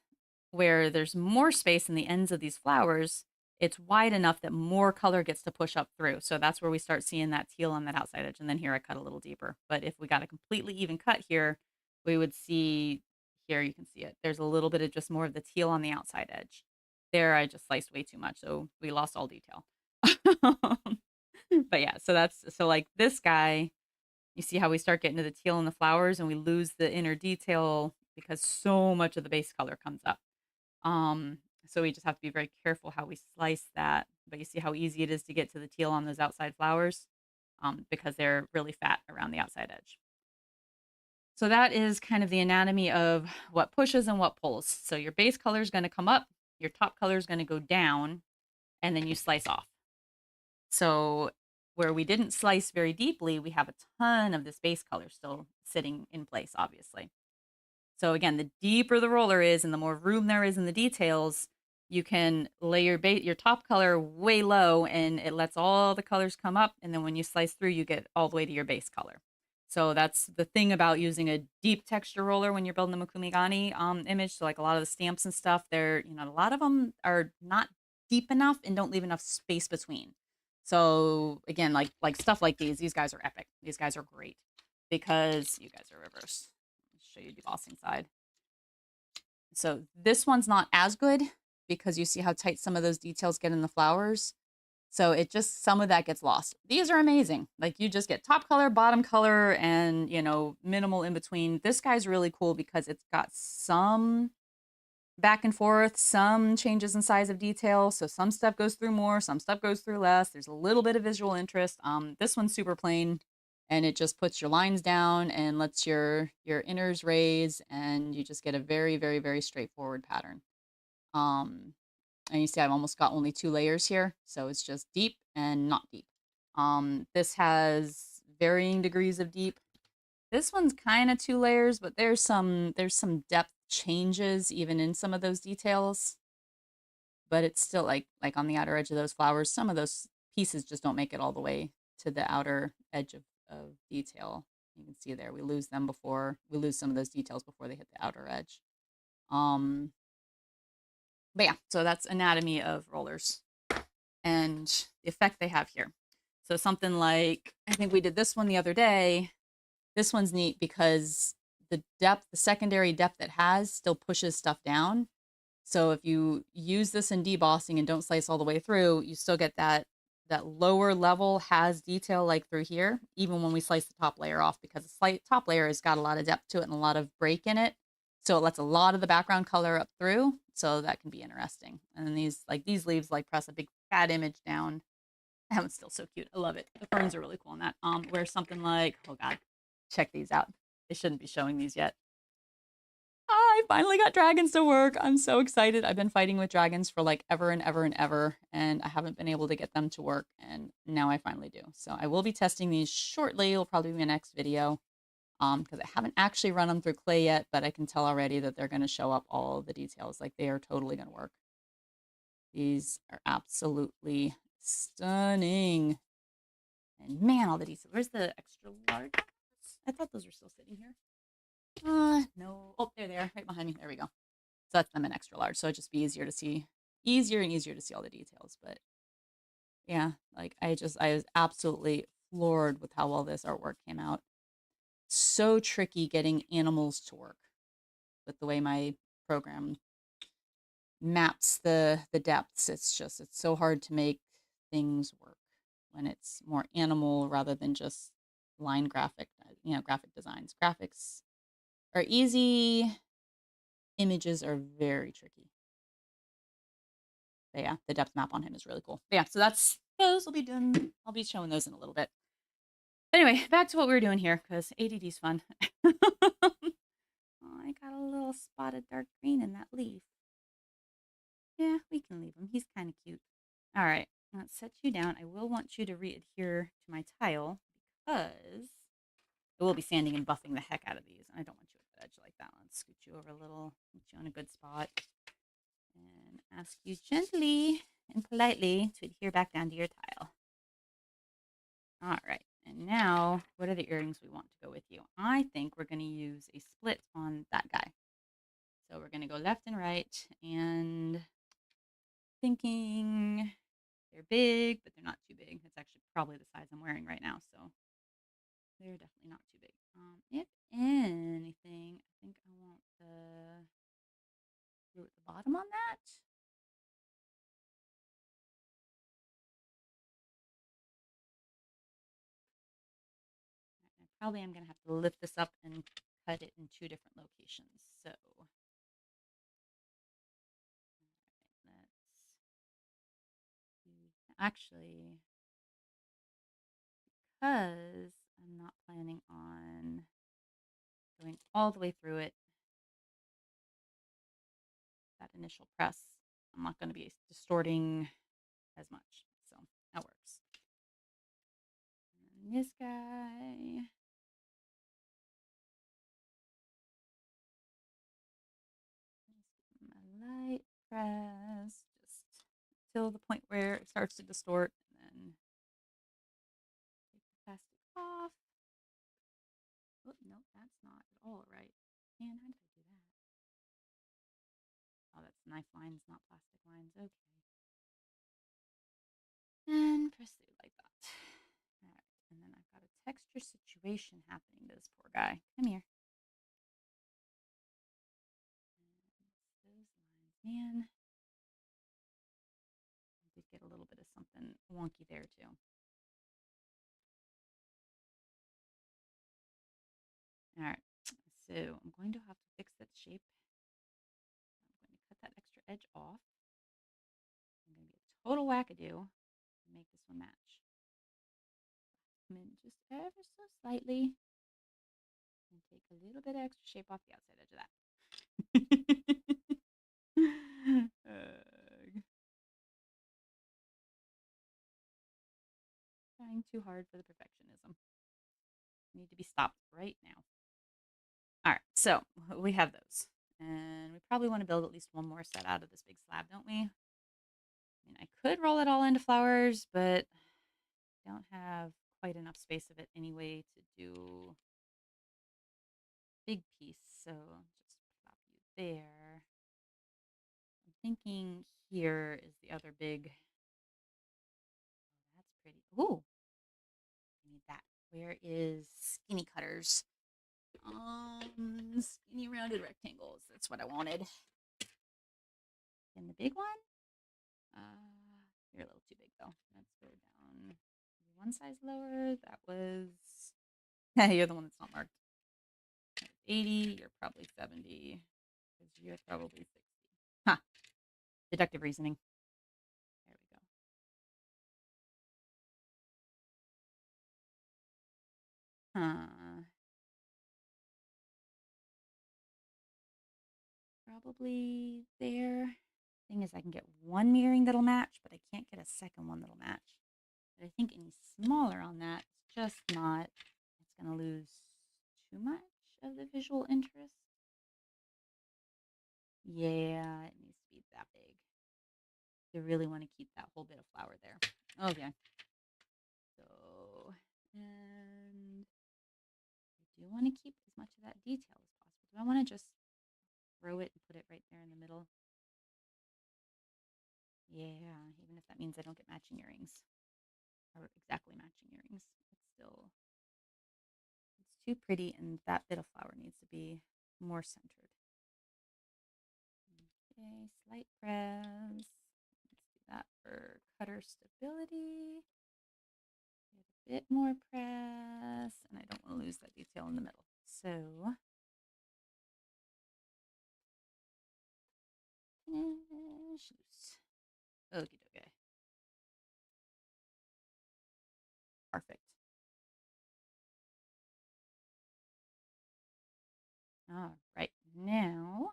[SPEAKER 1] where there's more space in the ends of these flowers, it's wide enough that more color gets to push up through. So that's where we start seeing that teal on that outside edge. And then here I cut a little deeper. But if we got a completely even cut here, we would see here, you can see it. There's a little bit of just more of the teal on the outside edge. There, I just sliced way too much. So we lost all detail. But yeah, so that's so like this guy, you see how we start getting to the teal in the flowers and we lose the inner detail because so much of the base color comes up. Um, so we just have to be very careful how we slice that. But you see how easy it is to get to the teal on those outside flowers, because they're really fat around the outside edge. So that is kind of the anatomy of what pushes and what pulls. So your base color is going to come up, your top color is going to go down, and then you slice off. So where we didn't slice very deeply, we have a ton of this base color still sitting in place, obviously. So again, the deeper the roller is and the more room there is in the details, you can lay your top color way low and it lets all the colors come up. And then when you slice through, you get all the way to your base color. So that's the thing about using a deep texture roller when you're building the Mukumigani image. So like a lot of the stamps and stuff, a lot of them are not deep enough and don't leave enough space between. So again, like stuff like these guys are epic. These guys are great because you guys are reverse. Show you the debossing side. So this one's not as good because you see how tight some of those details get in the flowers. So it just, some of that gets lost. These are amazing. Like you just get top color, bottom color, and minimal in between. This guy's really cool because it's got some back and forth, some changes in size of detail. So some stuff goes through more, some stuff goes through less. There's a little bit of visual interest. This one's super plain and it just puts your lines down and lets your inners raise and you just get a very, very, very straightforward pattern. And you see I've almost got only 2 layers here. So it's just deep and not deep. This has varying degrees of deep. This one's kind of 2 layers, but there's some depth changes even in some of those details. But it's still like on the outer edge of those flowers, some of those pieces just don't make it all the way to the outer edge of detail. You can see there, we lose them before, we lose some of those details before they hit the outer edge. But yeah, so that's anatomy of rollers and the effect they have here. So something like, I think we did this one the other day. This one's neat because the depth, the secondary depth it has still pushes stuff down. So if you use this in debossing and don't slice all the way through, you still get that lower level has detail like through here, even when we slice the top layer off, because the top layer has got a lot of depth to it and a lot of break in it. So it lets a lot of the background color up through. So that can be interesting. And then these leaves press a big fat image down. That one's still so cute. I love it. The ferns are really cool on that. Where something like, oh God, check these out. They shouldn't be showing these yet. I finally got dragons to work. I'm so excited. I've been fighting with dragons for like ever and ever and ever, and I haven't been able to get them to work, and now I finally do. So I will be testing these shortly. It'll probably be my next video, because I haven't actually run them through clay yet, but I can tell already that they're going to show up all the details. Like they are totally going to work. These are absolutely stunning. And man, all the details. Where's the extra large? I thought those were still sitting here. No. Oh, there they are, right behind me. There we go. So that's them in extra large. So it'd just be easier to see, easier and easier to see all the details. But yeah, like I was absolutely floored with how well this artwork came out. So tricky getting animals to work with the way my program maps the depths. It's so hard to make things work when it's more animal rather than just line graphic designs. Graphics are easy. Images are very tricky. But yeah, the depth map on him is really cool. But yeah, so those will be done. I'll be showing those in a little bit. Anyway, back to what we were doing here, because ADD is fun. Oh, I got a little spot of dark green in that leaf. Yeah, we can leave him. He's kind of cute. All right, let's set you down. I will want you to re-adhere to my tile because But we'll be sanding and buffing the heck out of these. And I don't want you at the edge like that. Let's scoot you over a little, get you on a good spot, and ask you gently and politely to adhere back down to your tile. All right. And now, what are the earrings we want to go with you? I think we're going to use a split on that guy. So we're going to go left and right, and thinking they're big, but they're not too big. It's actually probably the size I'm wearing right now. So they're definitely not too big. If anything, I think I want the blue at the bottom on that. I probably am going to have to lift this up and cut it in two different locations. So let's actually, because I'm not planning on going all the way through it, that initial press, I'm not going to be distorting as much. So that works. And this guy. A light press, just till the point where it starts to distort, and then take the plastic off. Oh, no, that's not at all right. Man, how did I do that? Oh, that's knife lines, not plastic lines. Okay. And press through like that. All right. And then I've got a texture situation happening to this poor guy. Come here. And those lines, man. I did get a little bit of something wonky there too. All right. So I'm going to have to fix that shape. I'm going to cut that extra edge off. I'm going to be a total wackadoo to make this one match. Come in just ever so slightly and take a little bit of extra shape off the outside edge of that. Trying too hard for the perfectionism. Need to be stopped right now. All right, so we have those. And we probably want to build at least one more set out of this big slab, don't we? I mean, I could roll it all into flowers, but I don't have quite enough space of it anyway to do big piece. So just plop you there. I'm thinking here is the other big. Oh, that's pretty. Ooh, I need that. Where is skinny cutters? Skinny rounded rectangles. That's what I wanted. And the big one? You're a little too big though. Let's go down one size lower. That was. You're the one that's not marked. 80. You're probably 70. Because you're probably 60. Huh. Deductive reasoning. There we go. Huh. Probably there. Thing is, I can get one mirroring that'll match, but I can't get a second one that'll match. But I think any smaller on that is just not. It's going to lose too much of the visual interest. Yeah, it needs to be that big. They really want to keep that whole bit of flower there. Okay. So, and I do want to keep as much of that detail as possible. Do I want to just throw it and put it right there in the middle? Yeah, even if that means I don't get matching earrings or exactly matching earrings, it's still it's too pretty, and that bit of flower needs to be more centered. Okay, slight press. Let's do that for cutter stability. Get a bit more press, and I don't want to lose that detail in the middle. So finish loose. Okie dokie. Perfect. All right, now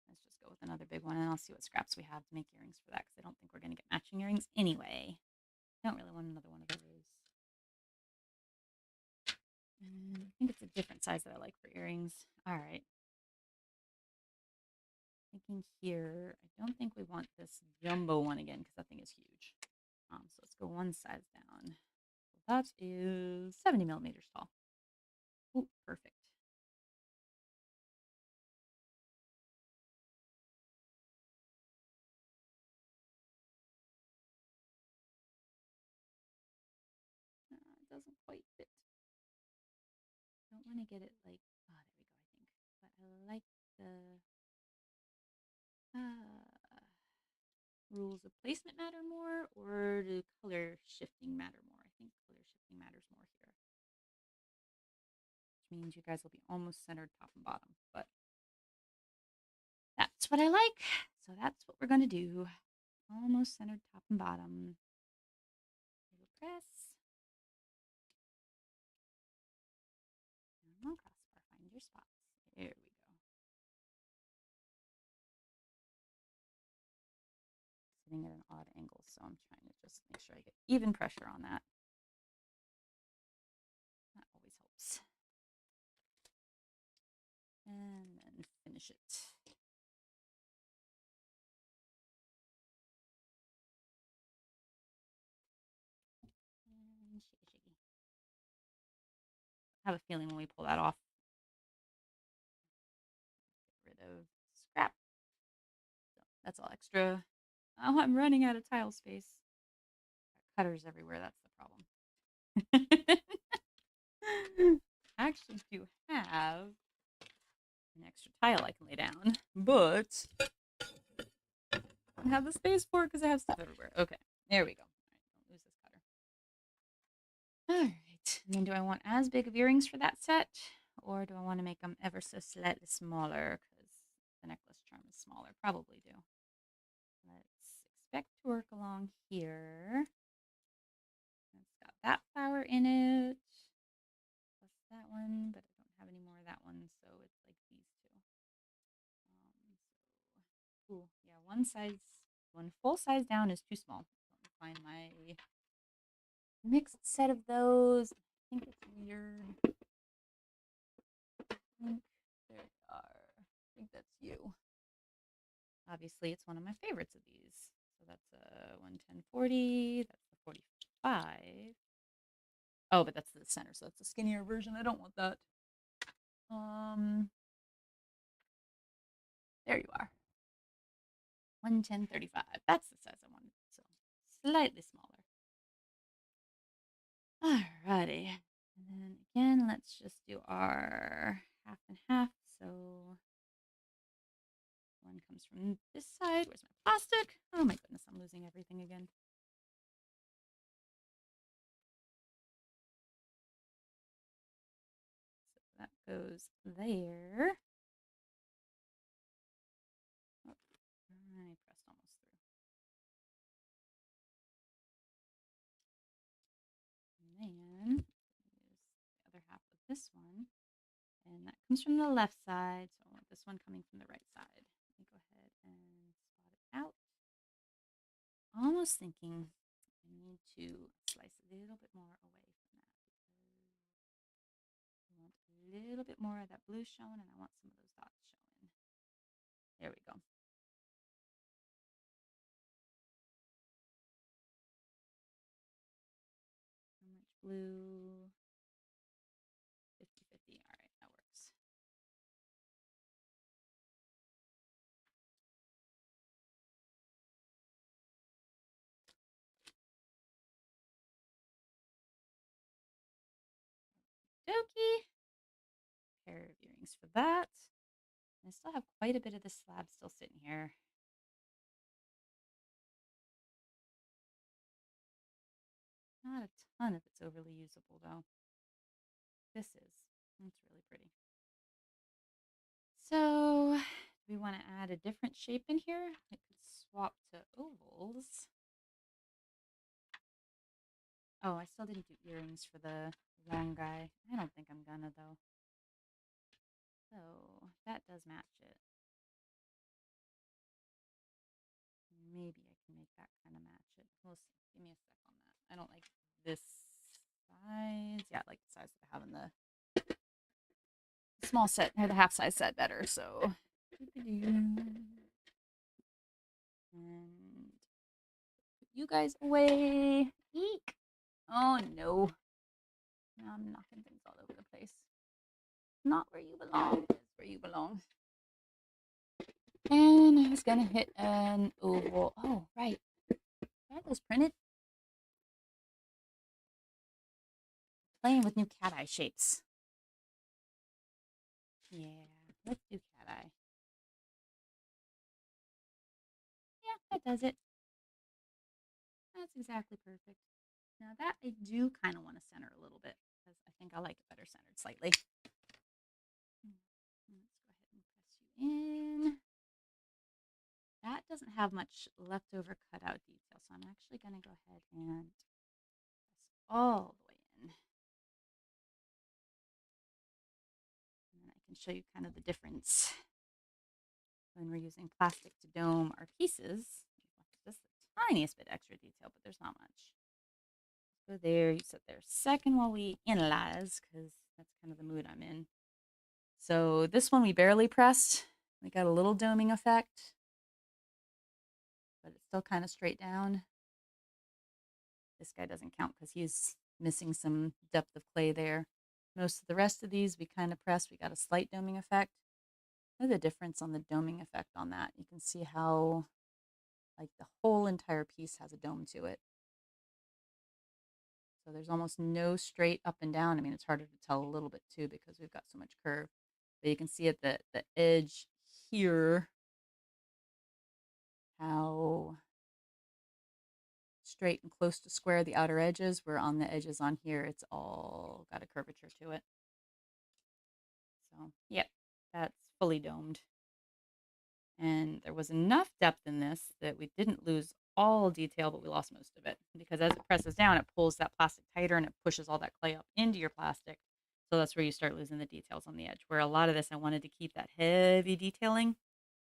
[SPEAKER 1] let's just go with another big one, and I'll see what scraps we have to make earrings for that, because I don't think we're going to get matching earrings anyway. Don't really want another one of those. different size that I like for earrings. All right. Thinking here, I don't think we want this jumbo one again because that thing is huge. So let's go one size down. That is 70 millimeters tall. Ooh, perfect. It doesn't quite fit. Don't want to get it like, oh, there we go, I think. But I like the rules of placement matter more, or do color shifting matter more? I think color shifting matters more here, which means you guys will be almost centered top and bottom. But that's what I like. So that's what we're going to do. Almost centered top and bottom. Little press. And crossbar. Find your spots. There we go. Sitting at an odd angle, so I'm trying to just make sure I get even pressure on that. That always helps. And then finish it. And shaky, shaky. I have a feeling when we pull that off, get rid of scrap. So that's all extra. Oh, I'm running out of tile space. Got cutters everywhere. That's the problem. I actually do have an extra tile I can lay down, but I don't have the space for it because I have stuff everywhere. Okay, there we go. All right, don't lose this cutter. All right, and then do I want as big of earrings for that set, or do I want to make them ever so slightly smaller because the necklace charm is smaller? Probably do. Let's expect to work along here. It's got that flower in it, plus that one, but I don't have any more of that one, so it's like these two. So, ooh, yeah, one full size down is too small. Let me find my mixed set of those. I think it's weird. I think there they are. I think that's you. Obviously, it's one of my favorites of these. So that's a 110/40. That's the 45. Oh, but that's the center, so that's a skinnier version. I don't want that. Um, there you are. 110/35. That's the size I wanted. So slightly smaller. Alrighty. And then again, let's just do our half and half. So one comes from this side. Where's my plastic? Oh my goodness, I'm losing everything again. So that goes there. Oh, I pressed almost through. And then use the other half of this one. And that comes from the left side. So I want this one coming from the right side. Let me go ahead and spot it out. Almost thinking I need to slice a little bit more away from that because I want a little bit more of that blue showing and I want some of those dots showing. There we go. How much blue? 50/50. All right, that works. Dokie. Pair of earrings for that. And I still have quite a bit of the slab still sitting here. Not a ton if it's overly usable though. This is. It's really pretty. So we want to add a different shape in here. I could swap to ovals. Oh, I still didn't do earrings for the long guy. I don't think I'm gonna though. So that does match it. Maybe I can make that kind of match it. We'll see. Give me a sec on that. I don't like this size. Yeah, I like the size that I have in the small set or the half size set better. So, and you guys away. Eek. Oh no. Now I'm knocking things all over the place. Not where you belong. It's where you belong. And I was gonna hit an oval. Oh, right. Are those printed? Playing with new cat eye shapes. Yeah, let's do cat eye. Yeah, that does it. That's exactly perfect. Now that I do kind of want to center a little bit because I think I like it better centered slightly. Let's go ahead and press you in. That doesn't have much leftover cutout detail, so I'm actually going to go ahead and press all the way in. And then I can show you kind of the difference when we're using plastic to dome our pieces. Just the tiniest bit extra detail, but there's not much. So there, you sit there a second while we analyze, because that's kind of the mood I'm in. So this one we barely pressed. We got a little doming effect, but it's still kind of straight down. This guy doesn't count because he's missing some depth of clay there. Most of the rest of these we kind of pressed. We got a slight doming effect. Look at the difference on the doming effect on that. You can see how like the whole entire piece has a dome to it. So there's almost no straight up and down. I mean, it's harder to tell a little bit too because we've got so much curve. But you can see at the edge here how straight and close to square the outer edges, where on the edges on here, it's all got a curvature to it. So, yep, that's fully domed. And there was enough depth in this that we didn't lose all detail, but we lost most of it because as it presses down, it pulls that plastic tighter and it pushes all that clay up into your plastic. So that's where you start losing the details on the edge. Where a lot of this, I wanted to keep that heavy detailing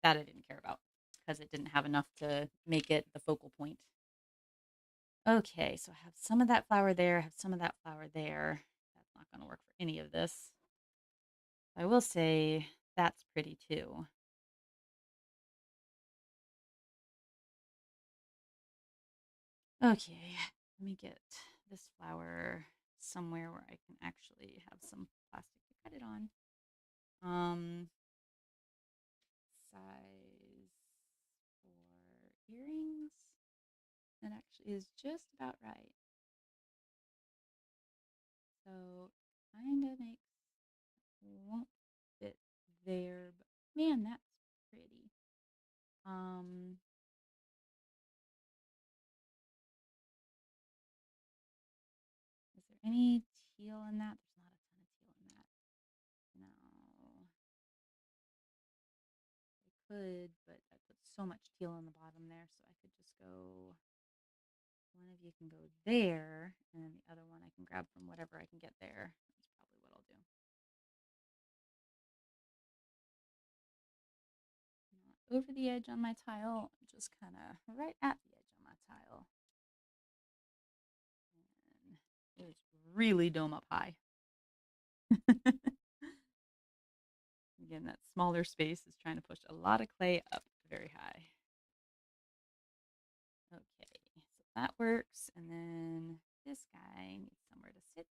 [SPEAKER 1] that I didn't care about because it didn't have enough to make it the focal point. Okay, so I have some of that flower there, I have some of that flower there. That's not going to work for any of this. I will say that's pretty too. Okay, let me get this flower somewhere where I can actually have some plastic to cut it on. Size for earrings. That actually is just about right. So kind of makes won't fit there, but man, that's pretty. Um, is there any teal in that? There's not a ton of teal in that. No, I could, but I put so much teal on the bottom there, so I could just go. One of you can go there, and then the other one I can grab from whatever I can get there. That's probably what I'll do. Not over the edge on my tile, just kind of right at the edge on my tile. And it was really dome up high. Again, that smaller space is trying to push a lot of clay up very high. Okay, so that works. And then this guy needs somewhere to sit.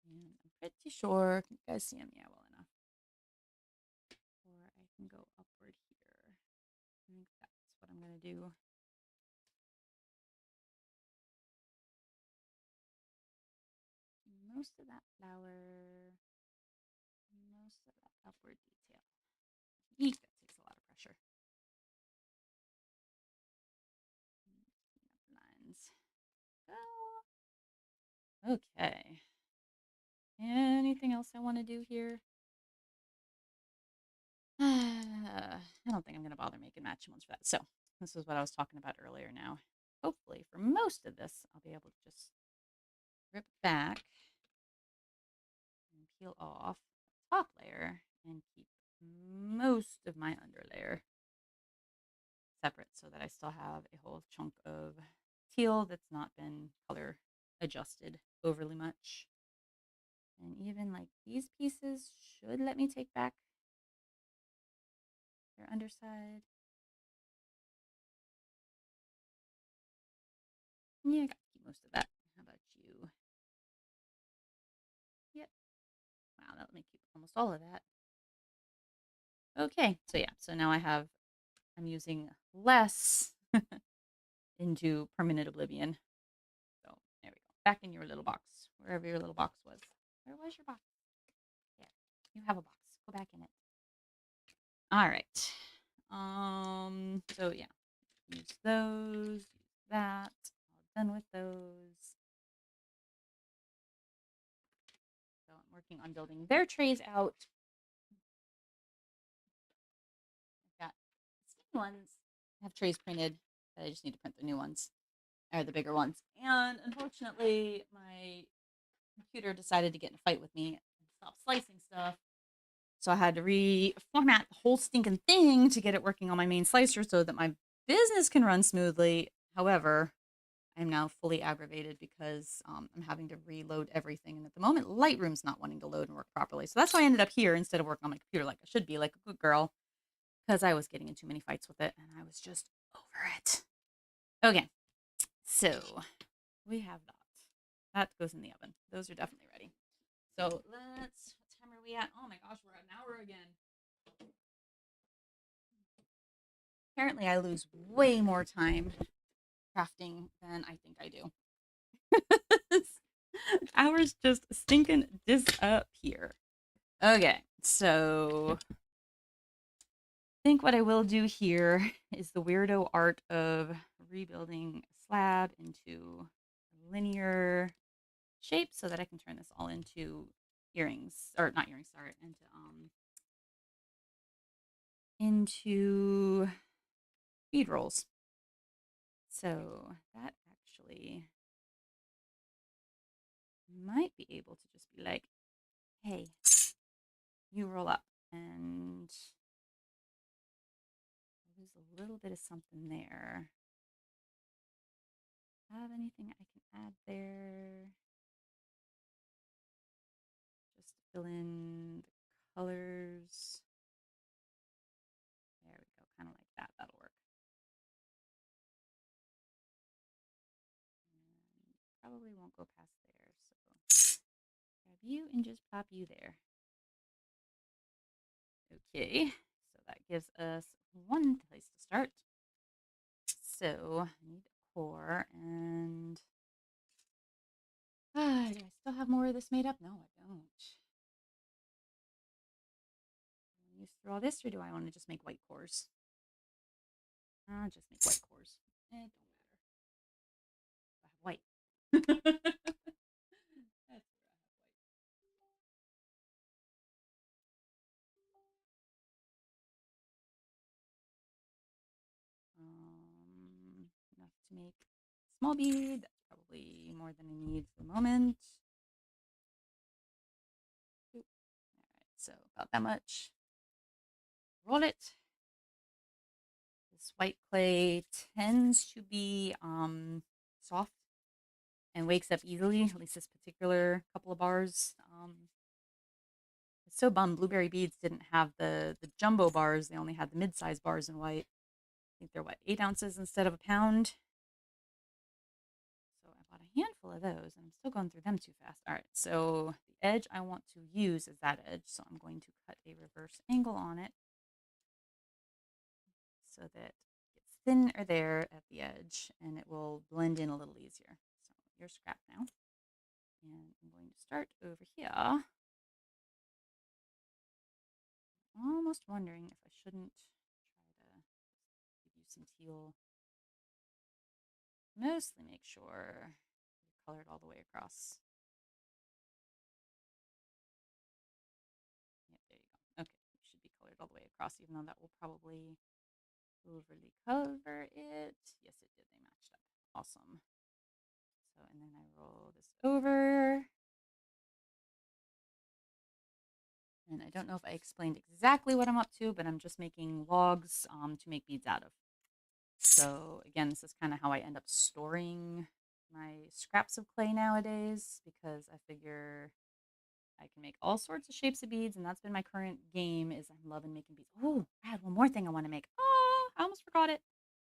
[SPEAKER 1] And I'm pretty sure, can you guys see him? Yeah, well enough. Or I can go upward here. I think that's what I'm going to do. Most of that flower, most of that upward detail. Eek, that takes a lot of pressure. Clean up the lines. Go. Okay. Anything else I want to do here? I don't think I'm going to bother making matching ones for that. So this is what I was talking about earlier now. Hopefully for most of this, I'll be able to just rip back and peel off the top layer and keep most of my under layer separate so that I still have a whole chunk of teal that's not been color adjusted overly much. And even like these pieces should let me take back their underside. Yeah, I got to keep most of that. How about you? Yep. Wow, that let me keep almost all of that. Okay, so yeah, so now I'm using less into permanent oblivion. So there we go. Back in your little box, wherever your little box was. Where was your box? There. You have a box. Go back in it. All right. So yeah, use those, use that. All done with those. So I'm working on building their trays out. I've got skinny ones. I have trays printed, but I just need to print the new ones, or the bigger ones. And unfortunately, my computer decided to get in a fight with me and stop slicing stuff. So I had to reformat the whole stinking thing to get it working on my main slicer so that my business can run smoothly. However, I'm now fully aggravated because I'm having to reload everything. And at the moment, Lightroom's not wanting to load and work properly. So that's why I ended up here instead of working on my computer like I should be, like a good girl, because I was getting in too many fights with it and I was just over it. Okay, so we have that. That goes in the oven. Those are definitely ready. So let's, what time are we at? Oh my gosh, we're at an hour again. Apparently, I lose way more time crafting than I think I do. Hours just stinking disappear. Okay, so I think what I will do here is the weirdo art of rebuilding a slab into a linear shape so that I can turn this all into earrings, or not earrings, sorry, into bead rolls. So that actually might be able to just be like, hey, you roll up, and there's a little bit of something there. Have anything I can add there? Just fill in the colors. There we go, kind of like that. That'll work. And probably won't go past there, so grab you and just pop you there. Okay, so that gives us one place to start. So I need a core, and do I still have more of this made up? No, I don't. Use through all this, or do I want to just make white cores? I'll just make white cores. It don't matter. I have white. That's enough to make a small bead. That's probably more than I need for the moment. All right, so about that much. Roll it. This white clay tends to be soft and wakes up easily. At least this particular couple of bars. It's so bummed. Blueberry beads didn't have the jumbo bars. They only had the mid-size bars in white. I think they're what, 8 ounces instead of a pound. So I bought a handful of those, and I'm still going through them too fast. All right, so the edge I want to use is that edge. So I'm going to cut a reverse angle on it so that it gets thinner there at the edge, and it will blend in a little easier. So you're scrap now. And I'm going to start over here. Almost wondering if I shouldn't try to give you some teal. Mostly make sure you're colored all the way across. Yep, there you go. Okay, you should be colored all the way across, even though that will probably overly cover it. Yes, it did. They matched up. Awesome. So, and then I roll this over. And I don't know if I explained exactly what I'm up to, but I'm just making logs to make beads out of. So again, this is kind of how I end up storing my scraps of clay nowadays, because I figure I can make all sorts of shapes of beads, and that's been my current game. Is I'm loving making beads. Oh, I had one more thing I want to make. Oh, I almost forgot it.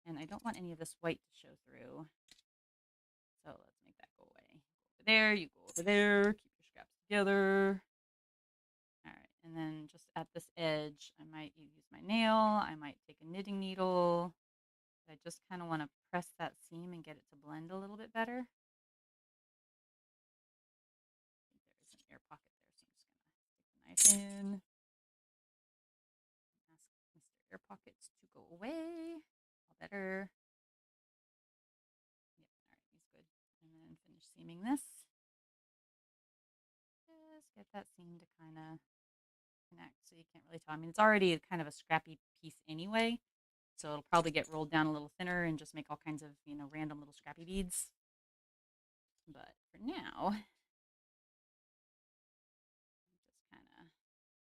[SPEAKER 1] And I don't want any of this white to show through. So let's make that go away. Go over there, you go over there. Keep your scraps together. All right, and then just at this edge, I might use my nail. I might take a knitting needle. I just kind of want to press that seam and get it to blend a little bit better. I think there is an air pocket there, so I'm just gonna stick the knife in. Ask Mr. Air Pockets to go away. All better. Yep, all right, he's good. And then finish seaming this. Just get that seam to kind of connect so you can't really tell. I mean, it's already kind of a scrappy piece anyway, so it'll probably get rolled down a little thinner and just make all kinds of, random little scrappy beads. But for now, just kind of,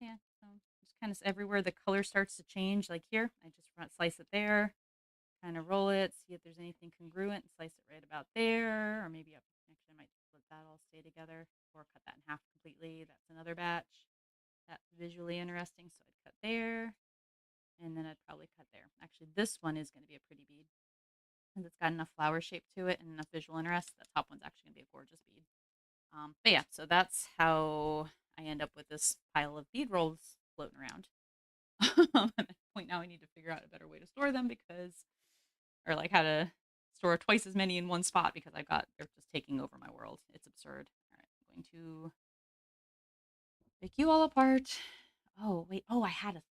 [SPEAKER 1] yeah, so just kind of everywhere the color starts to change, like here, I just slice it there, kind of roll it, see if there's anything congruent, and slice it right about there, or maybe actually I might let that all stay together, or cut that in half completely. That's another batch. That's visually interesting, so I'd cut there, and then I'd probably cut there. Actually, this one is going to be a pretty bead, and it's got enough flower shape to it and enough visual interest. The top one's actually going to be a gorgeous bead. But yeah, so that's how I end up with this pile of bead rolls floating around. At that point now, I need to figure out a better way to store them or like how to store twice as many in one spot because they're just taking over my world. It's absurd. All right, I'm going to pick you all apart. Oh, wait. Oh,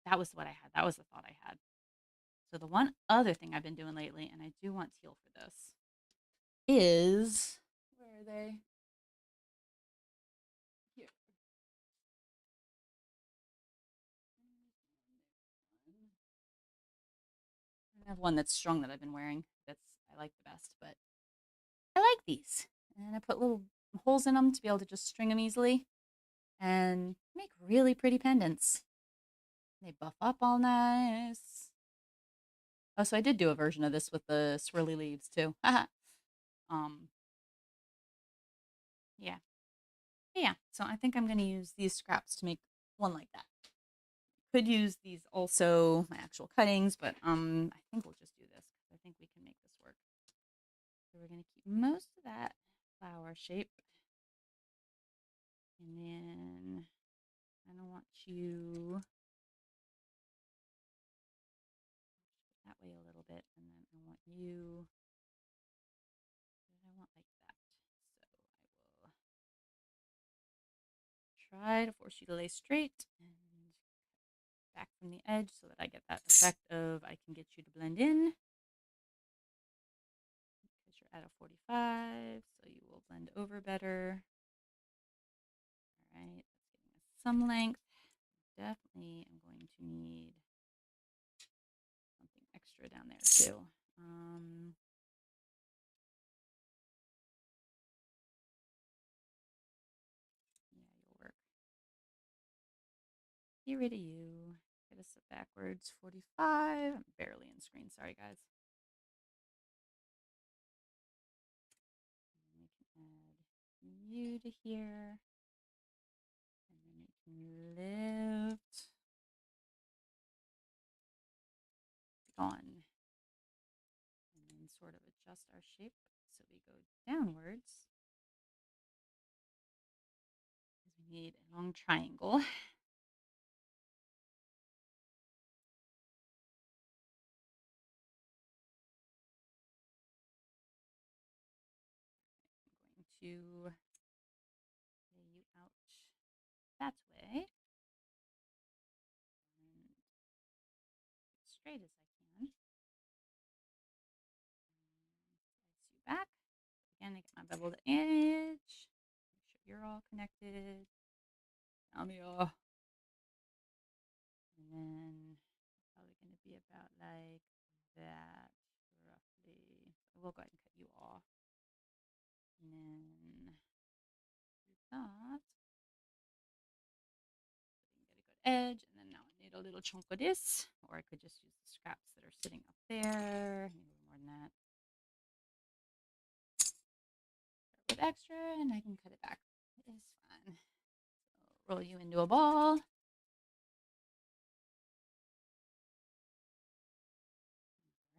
[SPEAKER 1] that was what I had. That was the thought I had. So the one other thing I've been doing lately, and I do want teal for this, is where are they? Here. I have one that's strung that I've been wearing. I like the best, but I like these. And I put little holes in them to be able to just string them easily and make really pretty pendants. They buff up all nice. Oh, so I did do a version of this with the swirly leaves too. um, yeah, yeah. So I think I'm going to use these scraps to make one like that. Could use these also, my actual cuttings, but I think we'll just do this because I think we can make this work. So we're going to keep most of that flower shape, and then I don't want you that way a little bit, and then I want you. I want like that. So I will try to force you to lay straight and back from the edge so that I get that effect of I can get you to blend in. Because you're at a 45, so you will blend over better. All right, that's giving us some length. Definitely am going to need something extra down there too. Yeah, you'll work. Get rid of you. Get us backwards 45. I'm barely in screen. Sorry, guys. And we can add you to here. And then we can lift. Gone. And then sort of adjust our shape so we go downwards. We need a long triangle. I'm going to lay you out that way. And as straight as I can. Slice you back. Again, I get my beveled edge. Make sure you're all connected. And then probably going to be about like that, roughly. We'll go ahead and cut you off. And then do that. So you can get a good edge. And then now I need a little chunk of this. Or I could just use the scraps that are sitting up there. Maybe a little more than that. Start with extra, and I can cut it back. It is fine. roll you into a ball. All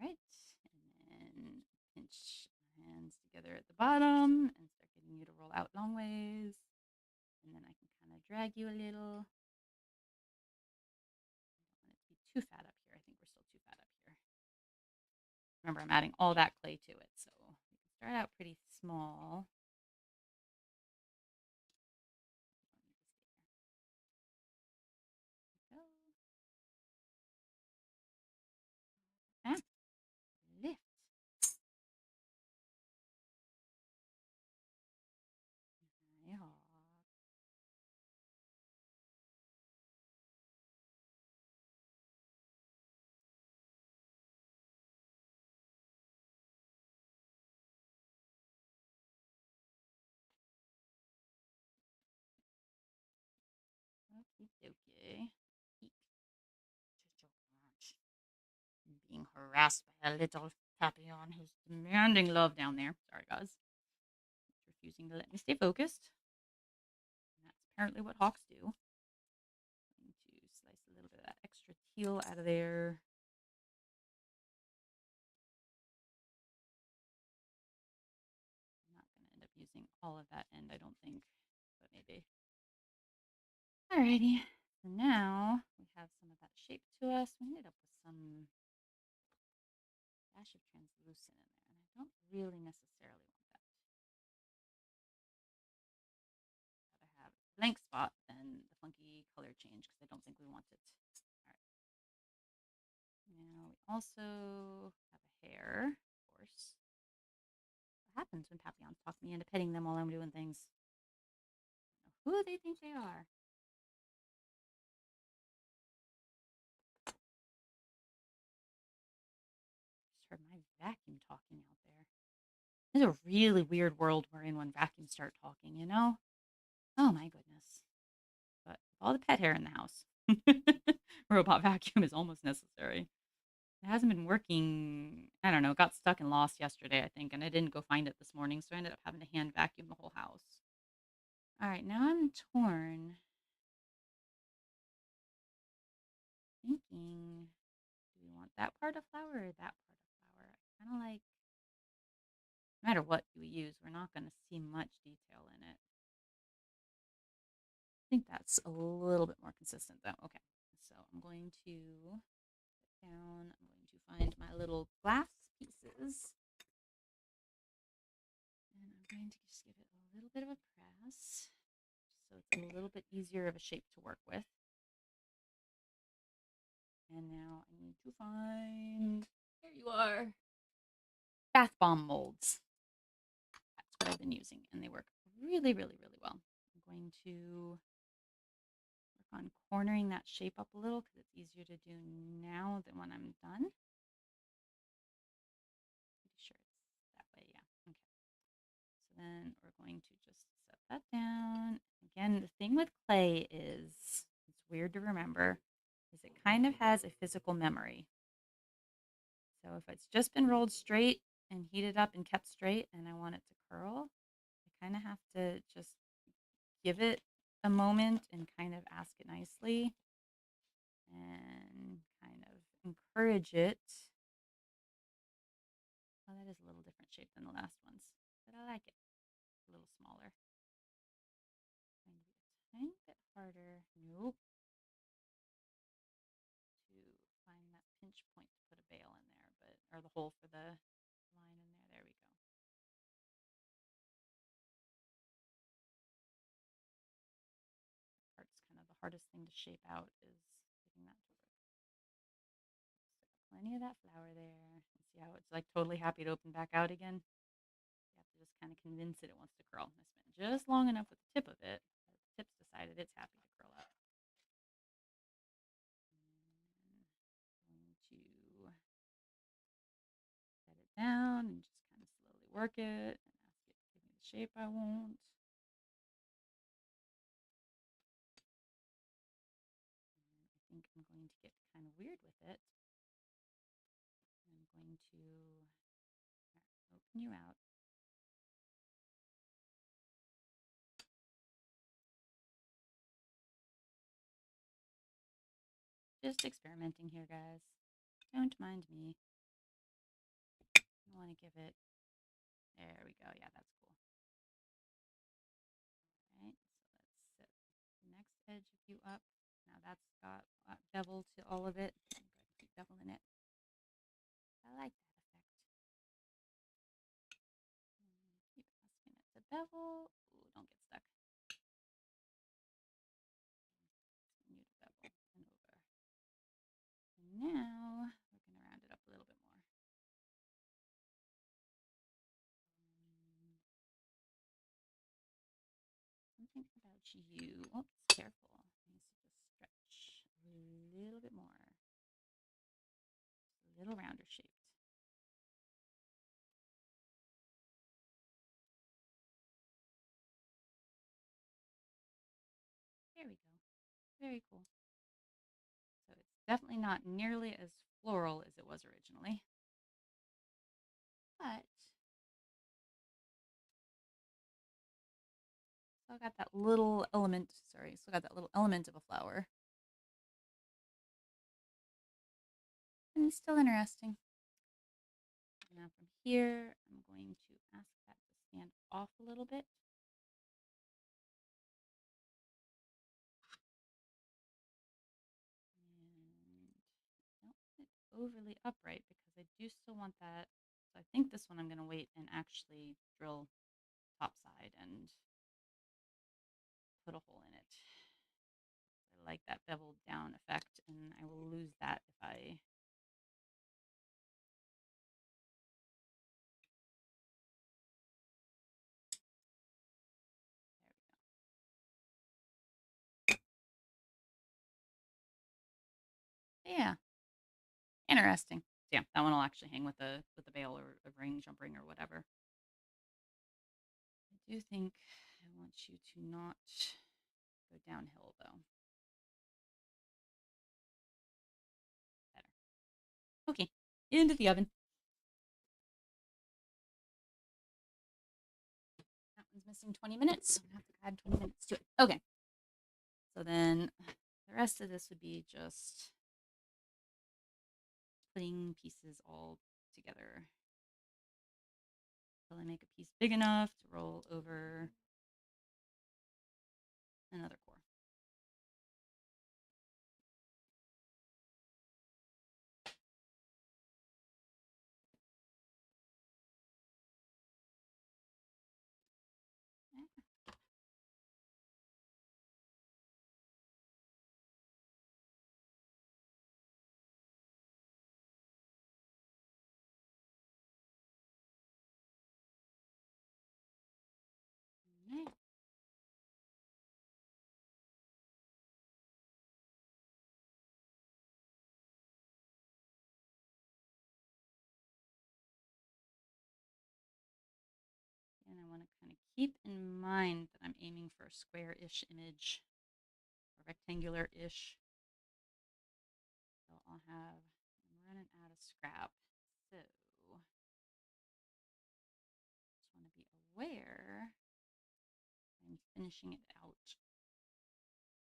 [SPEAKER 1] right. And then pinch hands together at the bottom and start getting you to roll out long ways. And then I can kind of drag you a little. I don't want it to be too fat up here. I think we're still too fat up here. Remember, I'm adding all that clay to it, so we can start out pretty small. Ah, lift. Yeah. Okie dokie. Being harassed by a little papillon who's demanding love down there. Sorry, guys. It's refusing to let me stay focused. And that's apparently what hawks do. I'm going to slice a little bit of that extra teal out of there. I'm not going to end up using all of that end, I don't think, but maybe. Alrighty. So now we have some of that shape to us. We ended up with some dash of translucent in there, and I don't really necessarily want that. Rather have a blank spot than the funky color change because I don't think we want it. All right. Now we also have a hair, of course. What happens when papillons talk me into petting them while I'm doing things? I don't know who they think they are. Just heard my vacuum talking out there. It's a really weird world we're in when vacuums start talking, you know? Oh my goodness. But with all the pet hair in the house, robot vacuum is almost necessary. It hasn't been working. I don't know. Got stuck and lost yesterday, I think, and I didn't go find it this morning, so I ended up having to hand vacuum the whole house. All right, now I'm torn. Thinking, do we want that part of flower or that part of flower? I kind of like, no matter what we use, we're not going to see much detail in it. I think that's a little bit more consistent though. Okay, so I'm going to put down, I'm going to find my little glass pieces. And I'm going to just give it a little bit of a press so it's a little bit easier of a shape to work with. And now I need to find, there you are, bath bomb molds. That's what I've been using, and they work really, really, really well. I'm going to work on cornering that shape up a little because it's easier to do now than when I'm done. Pretty sure it's that way, yeah. Okay. So then we're going to just set that down. Again, the thing with clay is, it's weird to remember, is it kind of has a physical memory. So if it's just been rolled straight and heated up and kept straight and I want it to curl, I kind of have to just give it a moment and kind of ask it nicely and kind of encourage it. Oh, that is a little different shape than the last ones, but I like it. A little smaller. Going to be a tiny bit harder. Nope. To find that pinch point to put a bail in there, but or the hole for the line in there. There we go. Part's kind of the hardest thing to shape out is getting that to work. Plenty of that flour there. And see how it's like totally happy to open back out again. You have to just kind of convince it wants to curl. I spent just long enough with the tip of it. The tip's decided it's happy to curl out. And I'm going to set it down and just kind of slowly work it and ask it to give me the shape I want. And I think I'm going to get kind of weird with it. I'm going to open you out. Just experimenting here, guys. Don't mind me. I want to give it. There we go. Yeah, that's cool. All right, so let's set the next edge of you up. Now that's got bevel to all of it. I'm going to keep beveling it. I like that effect. Keep asking it to bevel. Ooh, don't get stuck. Continue to bevel and over. And now we're going to round it up a little bit more. Something about you. Oops, careful. Needs to stretch a little bit more. Just a little rounder shaped. There we go. Very cool. So it's definitely not nearly as floral as it was originally, but still got that little element. Sorry, still got that little element of a flower, and it's still interesting. Now from here, I'm going to ask that to stand off a little bit. And don't put it overly upright because I do still want that. So I think this one I'm going to wait and actually drill top side and put a hole in it. I like that beveled down effect, and I will lose that if I. There we go. Yeah, interesting. So yeah, that one will actually hang with the veil or a ring, jump ring, or whatever. I do think I want you to not go downhill though. Better. Okay, into the oven. That one's missing 20 minutes. I'm gonna have to add 20 minutes to it. Okay. So then the rest of this would be just putting pieces all together until I make a piece big enough to roll over another core. Okay. And I want to kind of keep in mind that I'm aiming for a square-ish image, or rectangular-ish. So I'm running out of scrap. So just want to be aware I'm finishing it out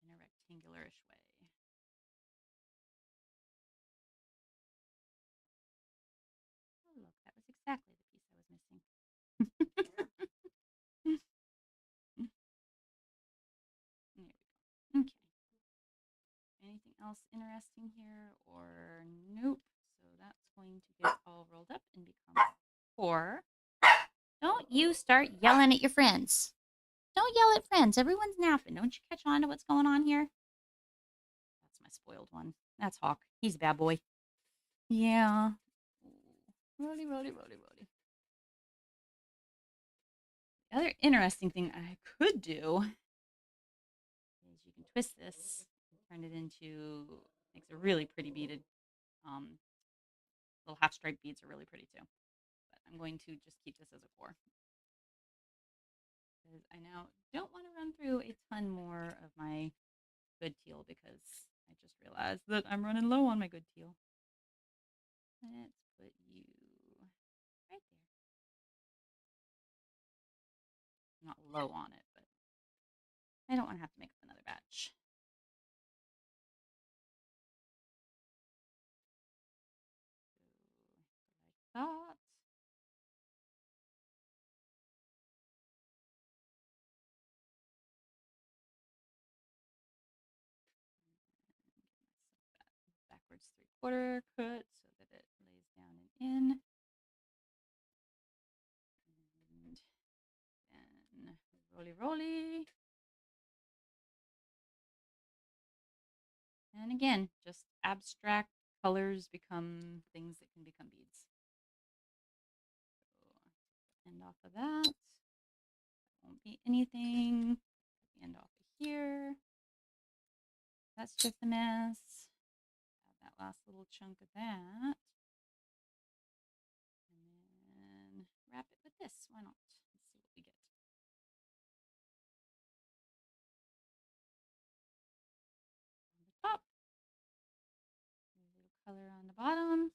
[SPEAKER 1] in a rectangular-ish way. Oh, look, that was exactly the piece I was missing. There we go. Okay. Anything else interesting here or nope? So that's going to get all rolled up and become 4. Don't you start yelling at your friends. Don't yell at friends. Everyone's napping. Don't you catch on to what's going on here? That's my spoiled one. That's Hawk. He's a bad boy. Yeah. Rolly, rolly, rolly, rolly. The other interesting thing I could do is you can twist this and turn it into, makes a really pretty beaded, little half stripe beads are really pretty too. But I'm going to just keep this as a core. Because I now don't want to run through a ton more of my good teal because I just realized that I'm running low on my good teal. Let's put you right there. Not low on it, but I don't want to have to make up another batch. this 3/4 cut so that it lays down and in. And then roly roly. And again, just abstract colors become things that can become beads. So end off of that. Won't be anything. End off of here. That's just a mess. Add that last little chunk of that. And then wrap it with this. Why not? Let's see what we get. On the top. A little color on the bottom.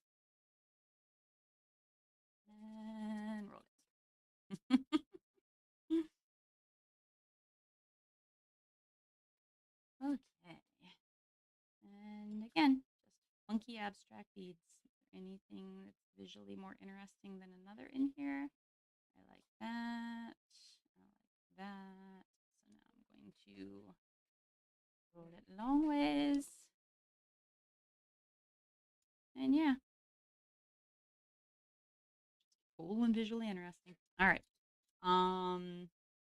[SPEAKER 1] And roll it. Okay. And again, just funky abstract beads. Is there anything that's visually more interesting than another in here? I like that. I like that. So now I'm going to roll it long ways. And yeah, cool and visually interesting. All right.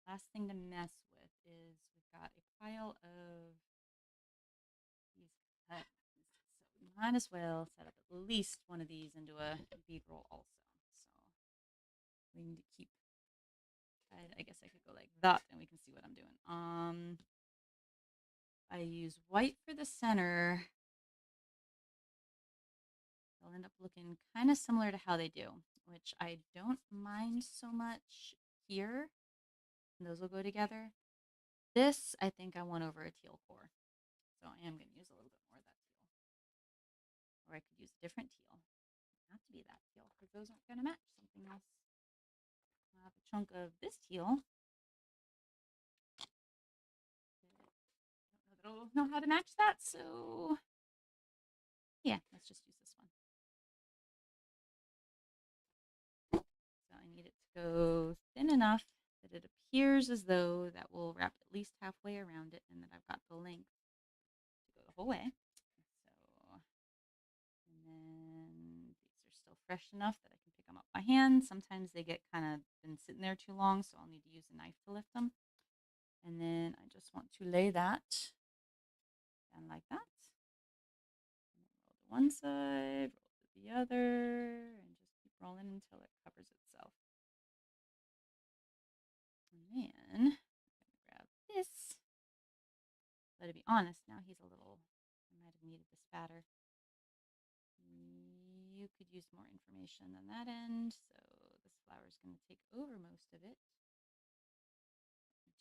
[SPEAKER 1] Last thing to mess with is we've got a pile of these cuts. So we might as well set up at least one of these into a bead roll also. So we need to keep, I guess I could go like that and we can see what I'm doing. I use white for the center. They'll end up looking kind of similar to how they do, which I don't mind so much here. Those will go together. This, I think I want over a teal core. So I am going to use a little bit more of that teal. Or I could use a different teal. Not to be that teal, because those aren't going to match something else. I'll have a chunk of this teal. I don't know how to match that, so yeah, let's just use this one. So I need it to go thin enough that it appears as though that will wrap at least halfway around it and that I've got the length to go the whole way. So, and then these are still fresh enough that I can pick them up by hand. Sometimes they get kind of been sitting there too long, so I'll need to use a knife to lift them. And then I just want to lay that down like that. And then roll to one side, roll to the other, and just keep rolling until it covers itself. And then I'm going to grab this. But to be honest, now he's a little, I might have needed the spatter. You could use more information than that end, so this flower is going to take over most of it.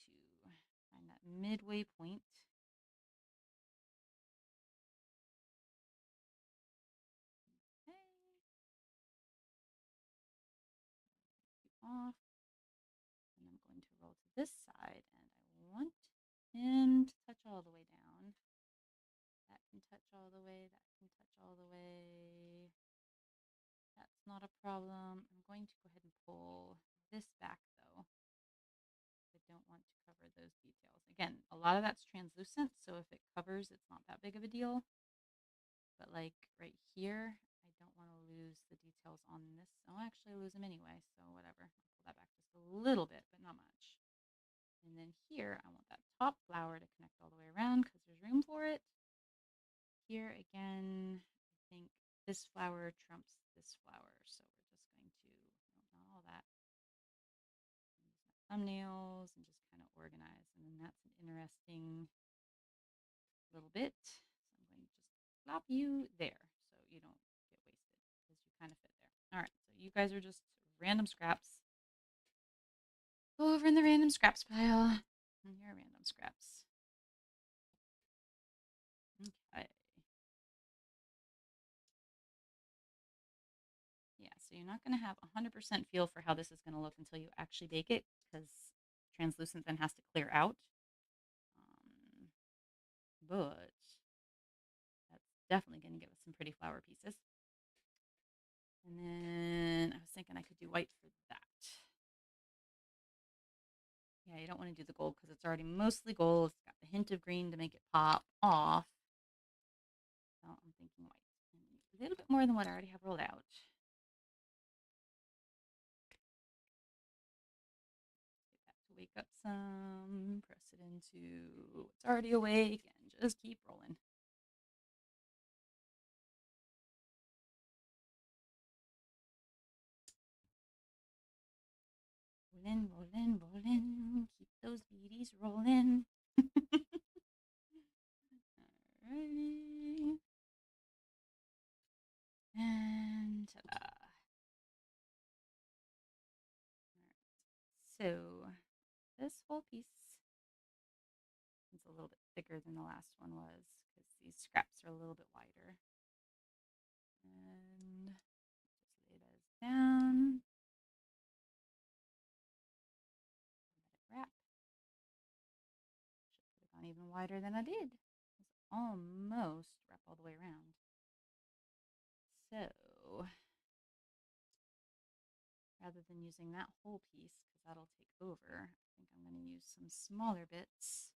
[SPEAKER 1] To find that midway point. Okay. Off. And I'm going to roll to this side, and I want him to touch all the way down. That can touch all the way, that can touch all the way. That's not a problem. I'm going to go ahead and pull this back though. I don't want to cover those details. Again, a lot of that's translucent, so if it covers, it's not that big of a deal. But like right here, I don't want to lose the details on this. I'll actually lose them anyway, so whatever. I'll pull that back just a little bit, but not much. And then here, I want that top flower to connect all the way around because there's room for it. Here again, I think this flower trumps this flower, so we're just going to, no, not all that. Use my thumbnails and just kind of organize. And then that's an interesting little bit. So I'm going to just plop you there so you don't get wasted because you kind of fit there. All right, so you guys are just random scraps. Over in the random scraps pile. And here are random scraps. Okay. Yeah, so you're not going to have 100% feel for how this is going to look until you actually bake it because translucent then has to clear out. But that's definitely going to give us some pretty flower pieces. And then I was thinking I could do white for that. Yeah, you don't want to do the gold because it's already mostly gold. It's got the hint of green to make it pop off. So I'm thinking white. a little bit more than what I already have rolled out. Get that to wake up some, press it into what's already awake, and just keep rolling. Rolling, rolling, rolling. Keep those beaties rolling. Alrighty. And ta-da. Alright. So this whole piece is a little bit thicker than the last one was because these scraps are a little bit wider. And just lay those down. Let it wrap. Should have gone even wider than I did. It's almost wrap all the way around. So rather than using that whole piece, because that'll take over, I think I'm going to use some smaller bits.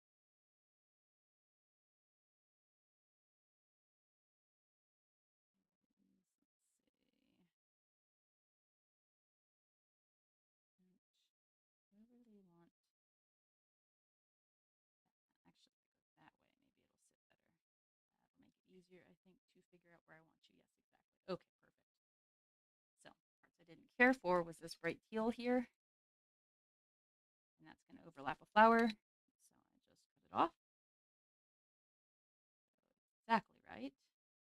[SPEAKER 1] Let's see. Don't overly want. Actually, if I go that way, maybe it'll sit better. That'll make it easier, I think, to figure out where I want you. Yes, exactly. Okay, perfect. So, parts I didn't care for was this bright teal here, and that's going to overlap a flower. So I just cut it off. Exactly right.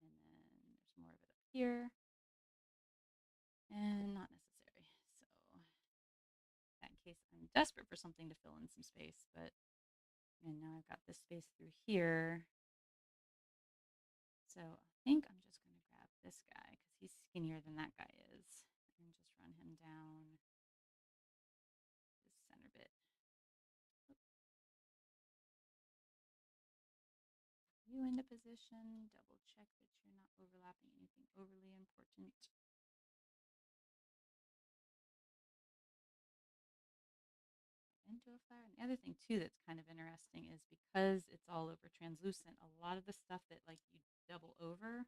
[SPEAKER 1] And then there's more of it up here, and not necessary. So, in that case, I'm desperate for something to fill in some space, but and now I've got this space through here. So I think I'm just going to grab this guy because he's skinnier than that guy is and just run him down this center bit. You into position, double check that you're not overlapping anything overly important. Into a flower. And the other thing too that's kind of interesting is because it's all over translucent, a lot of the stuff that like you double over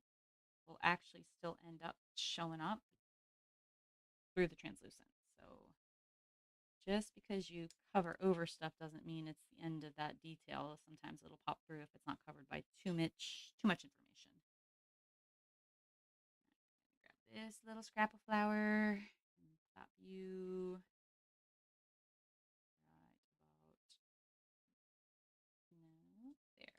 [SPEAKER 1] will actually still end up showing up through the translucent. So just because you cover over stuff doesn't mean it's the end of that detail. Sometimes it'll pop through if it's not covered by too much information. Grab this little scrap of flour and pop you right about no there. Grab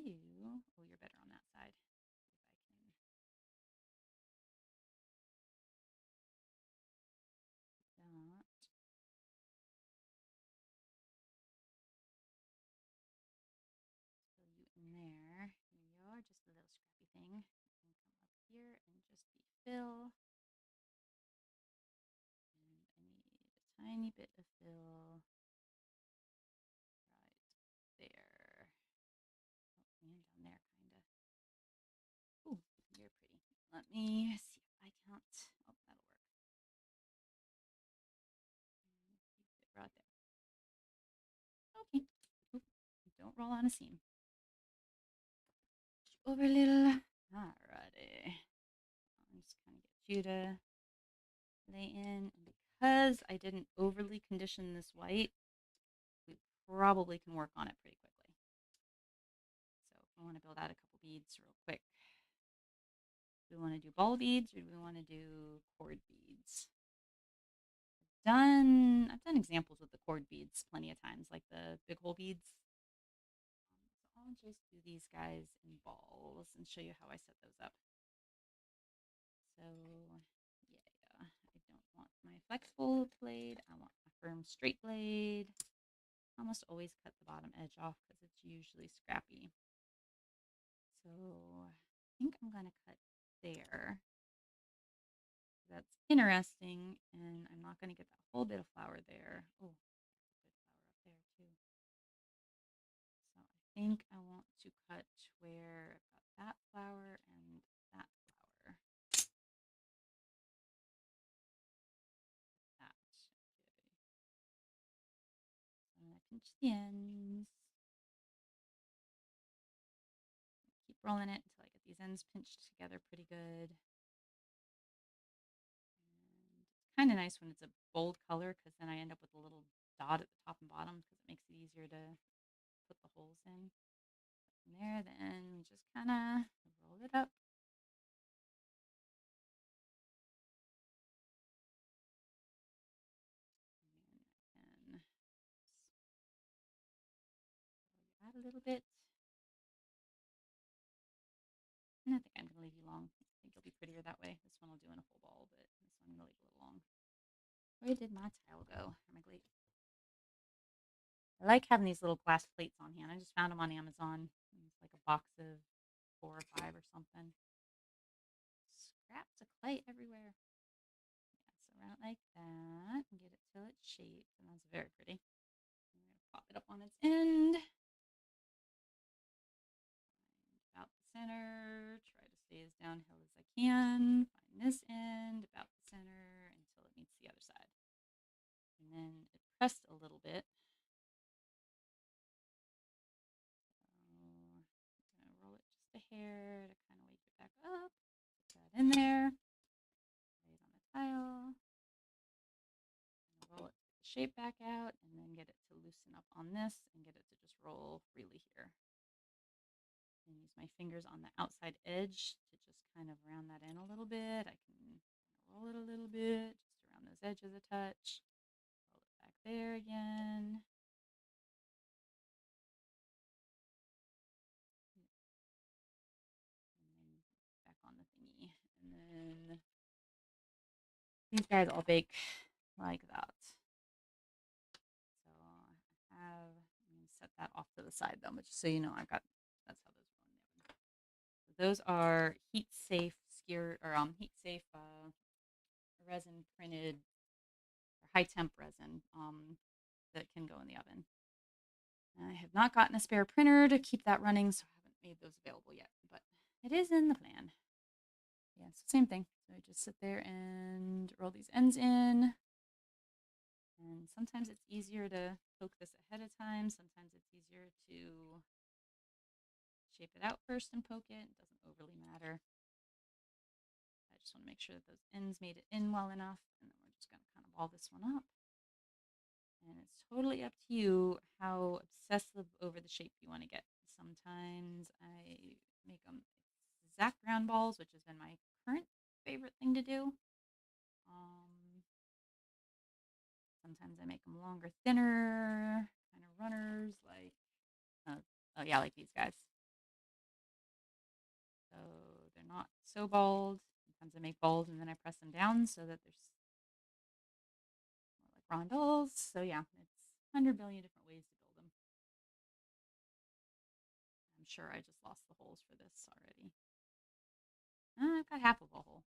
[SPEAKER 1] you. Oh, you're better on that side. See if I can that. So you in there. Here you are, just a little scrappy thing. You can come up here and just fill. And I need a tiny bit of fill right there. Oh, and down there, kind of. Ooh, you're pretty. Let me see if I can't. Oh, that'll work. Fit right there. Okay. Oop, don't roll on a seam. Over a little. Alrighty. I'm just kind of get you to lay in. And because I didn't overly condition this white, we probably can work on it pretty quickly. So if we want to build out a couple beads real quick, do we want to do ball beads or do we want to do cord beads? I've done examples with the cord beads plenty of times, like the big hole beads. So I'll just do these guys in balls and show you how I set those up. So yeah, I don't want my flexible blade. I want my firm straight blade. I almost always cut the bottom edge off because it's usually scrappy. So I think I'm going to cut there. That's interesting, and I'm not going to get that whole bit of flour there. Oh, there's a bit of flour up there too. So I think I want to cut where I've got that flour and that flour. That. Okay. So I'm going to pinch the ends. rolling it until I get these ends pinched together pretty good. And it's kind of nice when it's a bold color because then I end up with a little dot at the top and bottom because it makes it easier to put the holes in. From there, then we just kind of roll it up. And add a little bit. And I think I'm going to leave you long. I think it'll be prettier that way. This one I'll do in a full ball, but this one I'm going to leave a little long. Where did my tile go? My glade. I like having these little glass plates on hand. I just found them on Amazon. It's like a box of 4 or 5 or something. Scraps of clay everywhere. Yeah, so round like that and get it till it's shaped. And that's very pretty. I'm going to pop it up on its end. About the center. Try to stay as downhill as I can. Find this end about the center until it meets the other side. And then it pressed a little bit. So I'm going to roll it just a hair to kind of wake it back up. Put that in there. Lay it on the tile. Roll it to get the shape back out and then get it to loosen up on this and get it to just roll freely here. And use my fingers on the outside edge to just kind of round that in a little bit. I can roll it a little bit just around those edges a touch. Roll it back there again. And then back on the thingy. And then these guys all bake like that. So I have, I'm going to set that off to the side though, but just so you know, I've got, that's how those go in the oven. So those are heat safe heat safe resin printed or high temp resin that can go in the oven. I have not gotten a spare printer to keep that running, so I haven't made those available yet, but it is in the plan. Yeah, so same thing. So I just sit there and roll these ends in. And sometimes it's easier to poke this ahead of time. Sometimes it's easier to shape it out first and poke it. It doesn't overly matter. I just want to make sure that those ends made it in well enough. And then we're just going to kind of ball this one up. And it's totally up to you how obsessive over the shape you want to get. Sometimes I make them exact round balls, which has been my current favorite thing to do. Sometimes I make them longer, thinner, kind of runners, like, oh yeah, like these guys. So they're not so bald. Sometimes I make balls and then I press them down so that they're more like rondelles. So yeah, it's 100 billion different ways to build them. I'm sure I just lost the holes for this already. I've got half of a hole.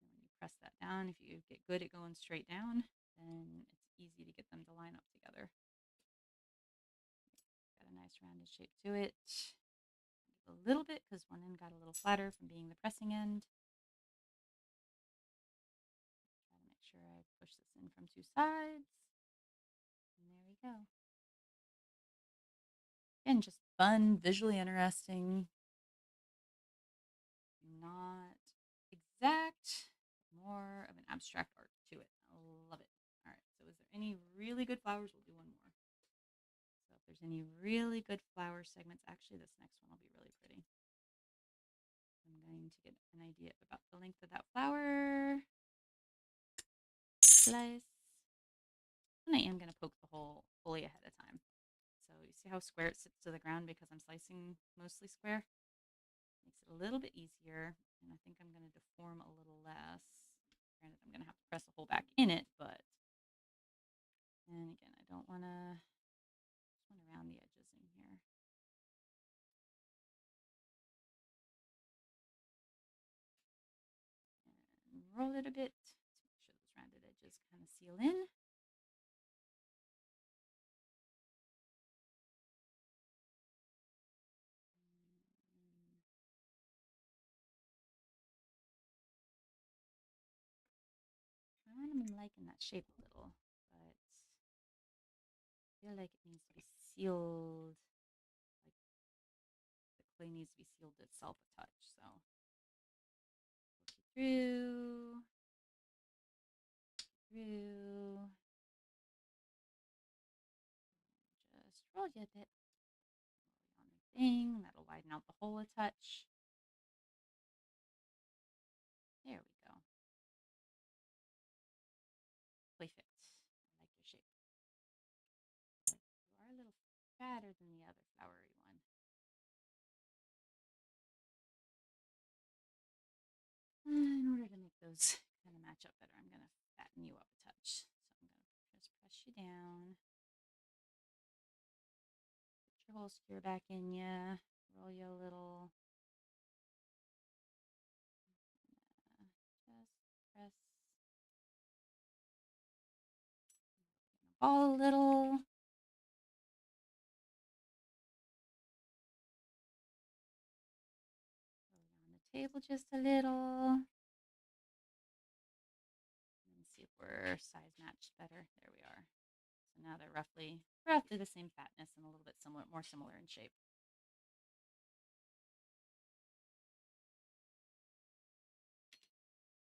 [SPEAKER 1] And when you press that down, if you get good at going straight down, then it's easy to get them to line up together. Got a nice rounded shape to it. A little bit because one end got a little flatter from being the pressing end. Try to make sure I push this in from 2 sides. And there we go. Again, just fun, visually interesting. Not exact, more of an abstract art to it. I love it. All right, so is there any really good flowers? We'll do one more. So if there's any really good flower segments, actually this next one will be really pretty. I'm going to get an idea about the length of that flower. Slice. And I am going to poke the hole fully ahead of time. So you see how square it sits to the ground because I'm slicing mostly square? Makes it a little bit easier. And I think I'm going to deform a little less. Granted, I'm going to have to press a hole back in it, but... And again, I don't want to... just want to round the edges in here. And roll it a bit to make sure those rounded edges kind of seal in. Kind of liking that shape a little, but I feel like it needs to be sealed clay needs to be sealed itself a touch. So through, through, just roll you a bit on the thing. That'll widen out the hole a touch. There we go. Perfect. I like your shape. You are a little fatter than the other flowery one. In order to make those kind of match up better, I'm going to fatten you up a touch. So I'm going to just press you down. Put your whole skewer back in you. Roll you a little. Just press the ball a little. Roll you on the table just a little. And see if we're size matched better. There we are. So now they're roughly the same fatness and a little bit more similar in shape.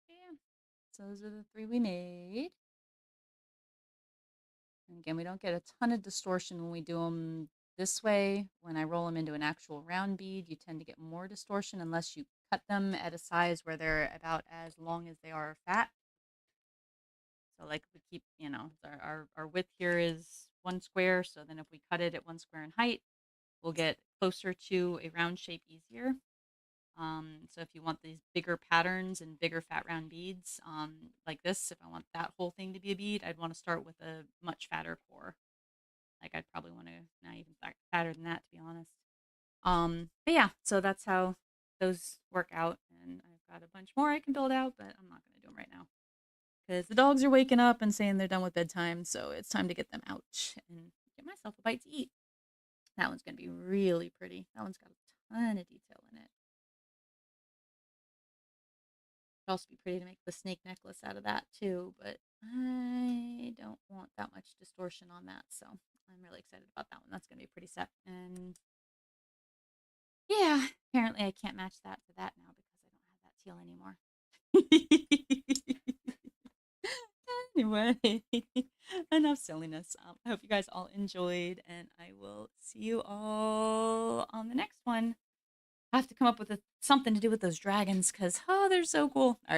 [SPEAKER 1] Yeah. So those are the three we made. And again, we don't get a ton of distortion when we do them this way. When I roll them into an actual round bead, you tend to get more distortion unless you cut them at a size where they're about as long as they are fat. So like we keep, our width here is 1 square. So then if we cut it at 1 square in height, we'll get closer to a round shape easier. So if you want these bigger patterns and bigger fat round beads, like this, if I want that whole thing to be a bead, I'd want to start with a much fatter core. Like I'd probably want to not even fatter than that, to be honest. But yeah, so that's how those work out. And I've got a bunch more I can build out, but I'm not going to do them right now because the dogs are waking up and saying they're done with bedtime. So it's time to get them out and get myself a bite to eat. That one's going to be really pretty. That one's got a ton of detail in it. It'd also be pretty to make the snake necklace out of that too, but I don't want that much distortion on that, so I'm really excited about that one. That's going to be a pretty set. And yeah, apparently I can't match that to that now because I don't have that teal anymore. Anyway, enough silliness. I hope you guys all enjoyed, and I will see you all on the next one. I have to come up with something to do with those dragons because, oh, they're so cool. All right.